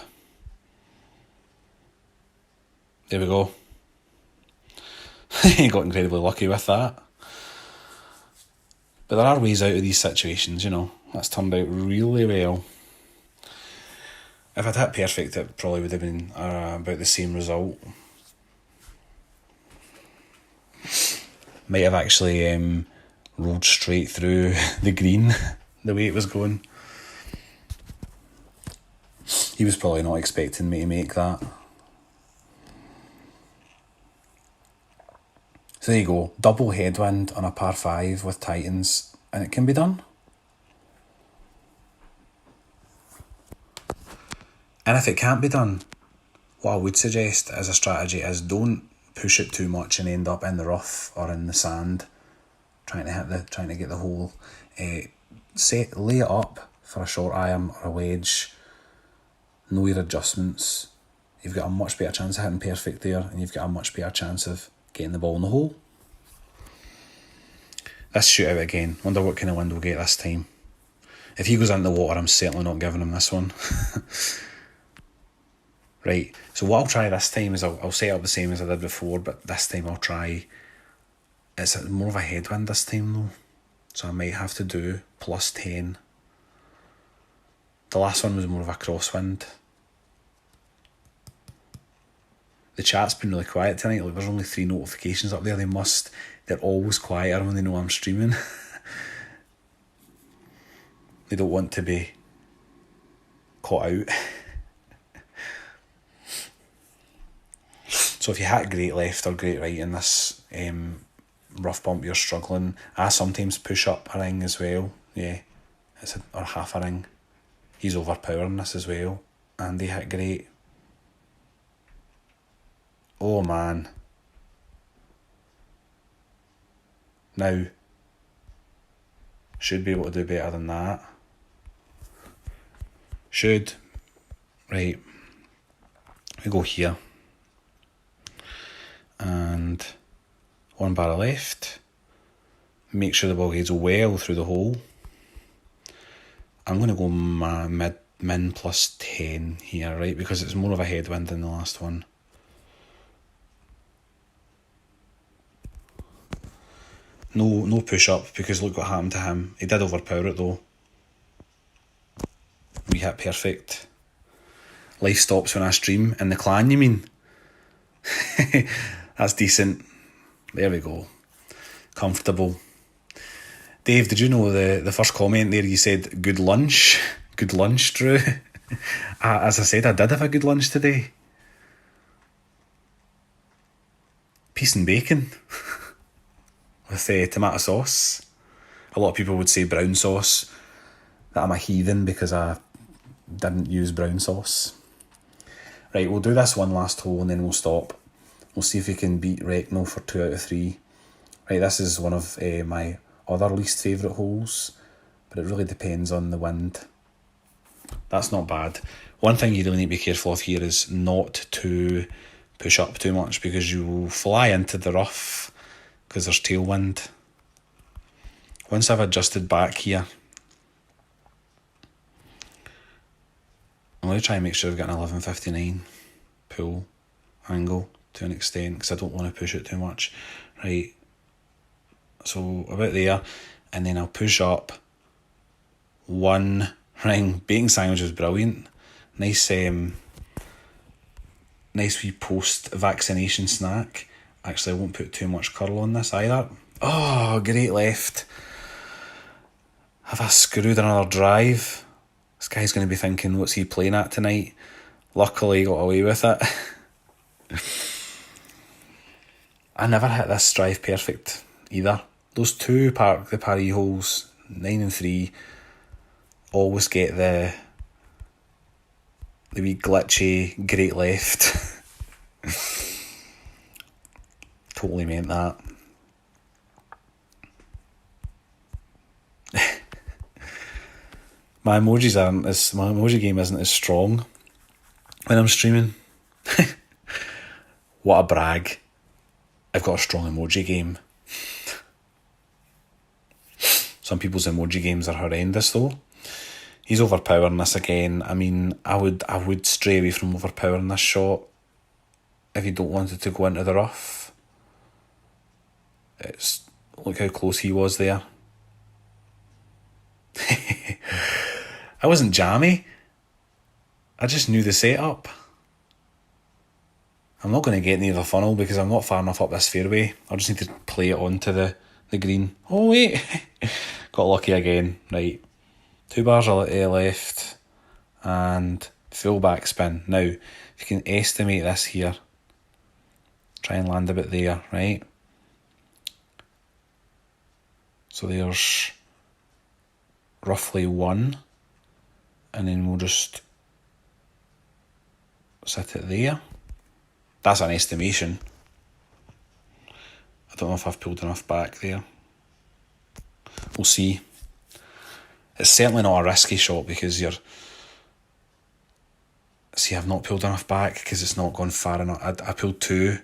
There we go. Got incredibly lucky with that. But there are ways out of these situations, you know. That's turned out really well. If I'd hit perfect, it probably would have been about the same result. Might have actually rolled straight through the green the way it was going. He was probably not expecting me to make that. So there you go, double headwind on a par 5 with Titans, and it can be done. And if it can't be done, what I would suggest as a strategy is don't push it too much and end up in the rough or in the sand trying to get the hole. Lay it up for a short iron or a wedge. Know your adjustments. You've got a much better chance of hitting perfect there, and you've got a much better chance of getting the ball in the hole. This shootout again. Wonder what kind of wind we'll get this time. If he goes into the water, I'm certainly not giving him this one. Right, so what I'll try this time is I'll set up the same as I did before, but this time I'll try, it's more of a headwind this time though, so I might have to do +10. The last one was more of a crosswind. The chat's been really quiet tonight, like there's only 3 notifications up there. They're always quieter when they know I'm streaming. They don't want to be caught out. So if you hit great left or great right in this rough bump, you're struggling. I sometimes push up a ring as well. Yeah, or half a ring. He's overpowering this as well. And he hit great. Oh man. Now, should be able to do better than that. Should. Right. We go here. And 1 bar left. Make sure the ball goes well through the hole. I'm going to go min +10 here, right? Because it's more of a headwind than the last one. No push up, because look what happened to him. He did overpower it though. We hit perfect. Life stops when I stream. In the clan, you mean? That's decent. There we go. Comfortable. Dave, did you know the first comment there you said, good lunch? Good lunch, Drew. As I said, I did have a good lunch today. Peas and bacon. With tomato sauce. A lot of people would say brown sauce. That I'm a heathen because I didn't use brown sauce. Right, we'll do this one last hole and then we'll stop. We'll see if we can beat Recknell for 2 out of 3. Right, this is one of my other least favourite holes, but it really depends on the wind. That's not bad. One thing you really need to be careful of here is not to push up too much, because you will fly into the rough because there's tailwind. Once I've adjusted back here, I'm going to try and make sure I've got an 11.59 pull angle to an extent, because I don't want to push it too much. Right, so about there, and then I'll push up 1 ring. Bacon sandwich was brilliant. Nice wee post-vaccination snack. Actually, I won't put too much curl on this either. Oh, great left. Have I screwed another drive? This guy's going to be thinking, what's he playing at tonight? Luckily, he got away with it. I never hit this drive perfect either. Those 2 the Paris holes, 9 and 3, always get the wee glitchy great left. Totally meant that. My emoji game isn't as strong when I'm streaming. What a brag. I've got a strong emoji game. Some people's emoji games are horrendous though. He's overpowering this again. I mean, I would stray away from overpowering this shot if you don't want it to go into the rough. Look how close he was there. I wasn't jammy. I just knew the setup. I'm not going to get near the funnel because I'm not far enough up this fairway. I just need to play it onto the green. Oh wait, got lucky again. Right, 2 bars left and full backspin. Now, if you can estimate this here, try and land a bit there, right? So there's roughly 1, and then we'll just set it there. That's an estimation. I don't know if I've pulled enough back there. We'll see. It's certainly not a risky shot because I've not pulled enough back because it's not gone far enough. I pulled too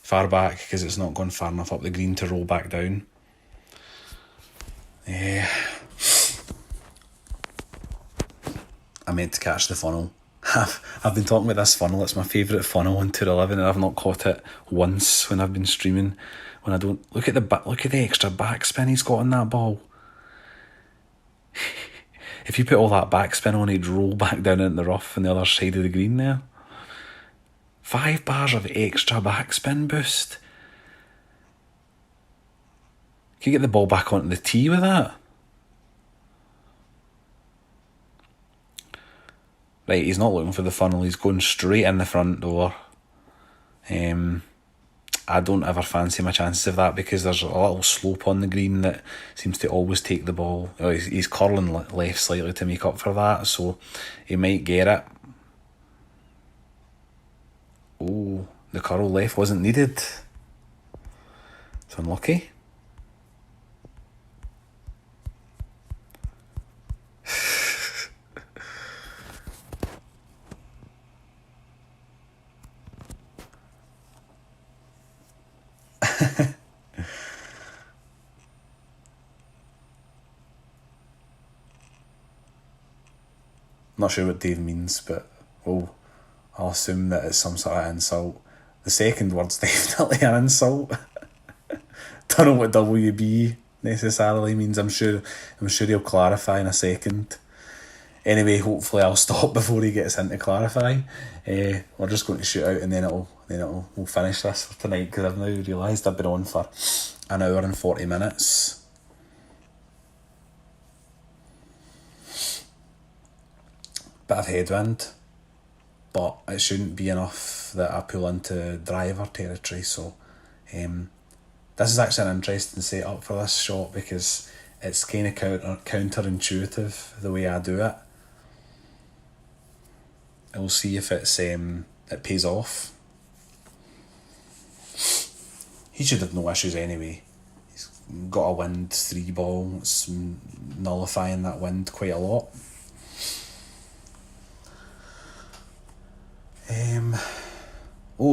far back because it's not gone far enough up the green to roll back down. I meant to catch the funnel. I've been talking about this funnel. It's my favourite funnel on Tour 11, and I've not caught it once when I've been streaming. When I don't look at the extra backspin he's got on that ball. If you put all that backspin on, he'd roll back down into the rough on the other side of the green there. 5 bars of extra backspin boost. Can you get the ball back onto the tee with that? Right, he's not looking for the funnel. He's going straight in the front door. I don't ever fancy my chances of that because there's a little slope on the green that seems to always take the ball. Oh, he's curling left slightly to make up for that, so he might get it. Oh, the curl left wasn't needed. It's unlucky. Not sure what Dave means, but I'll assume that it's some sort of insult. The second word's definitely an insult. Don't know what WB necessarily means. I'm sure he'll clarify in a second. Anyway, hopefully I'll stop before he gets in to clarify. We're just going to shoot out, and then we'll finish this for tonight because I've now realised I've been on for an hour and 40 minutes. Bit of headwind, but it shouldn't be enough that I pull into driver territory. So this is actually an interesting setup for this shot because it's kind of counterintuitive the way I do it. We'll see if it pays off. He should have no issues anyway. He's got a wind 3 ball. It's nullifying that wind quite a lot.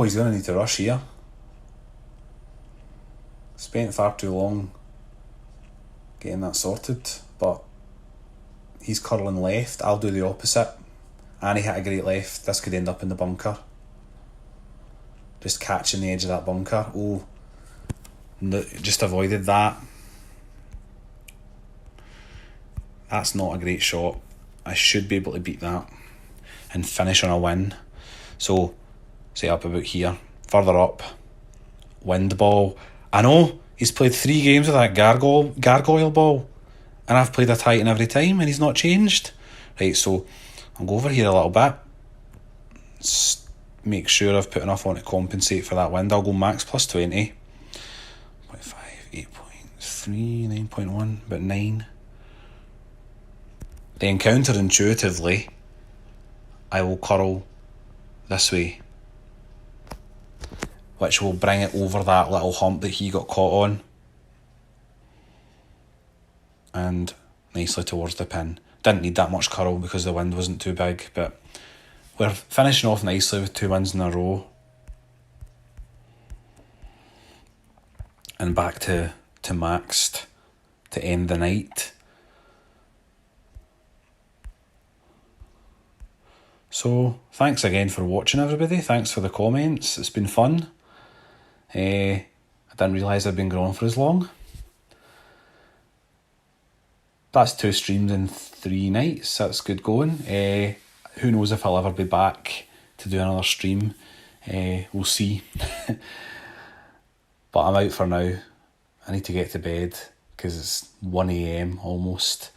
He's going to need to rush here. Spent far too long getting that sorted, but he's curling left. I'll do the opposite. And he hit a great left. This could end up in the bunker. Just catching the edge of that bunker. No, just avoided that. That's not a great shot. I should be able to beat that and finish on a win. So, set up about here. Further up. Wind ball. I know, he's played 3 games with that gargoyle ball. And I've played a Titan every time and he's not changed. Right, so I'll go over here a little bit. Just make sure I've put enough on to compensate for that wind. I'll go max plus 20. 0.5, 8.3, 9.1, about 9. Then counterintuitively, I will curl this way, which will bring it over that little hump that he got caught on and nicely towards the pin. Didn't need that much curl because the wind wasn't too big, but we're finishing off nicely with 2 wins in a row. And back to maxed to end the night. So, thanks again for watching, everybody. Thanks for the comments. It's been fun. I didn't realise I'd been going for as long. That's 2 streams in 3 nights. That's good going. Who knows if I'll ever be back to do another stream. We'll see. But I'm out for now. I need to get to bed because it's 1 a.m. almost.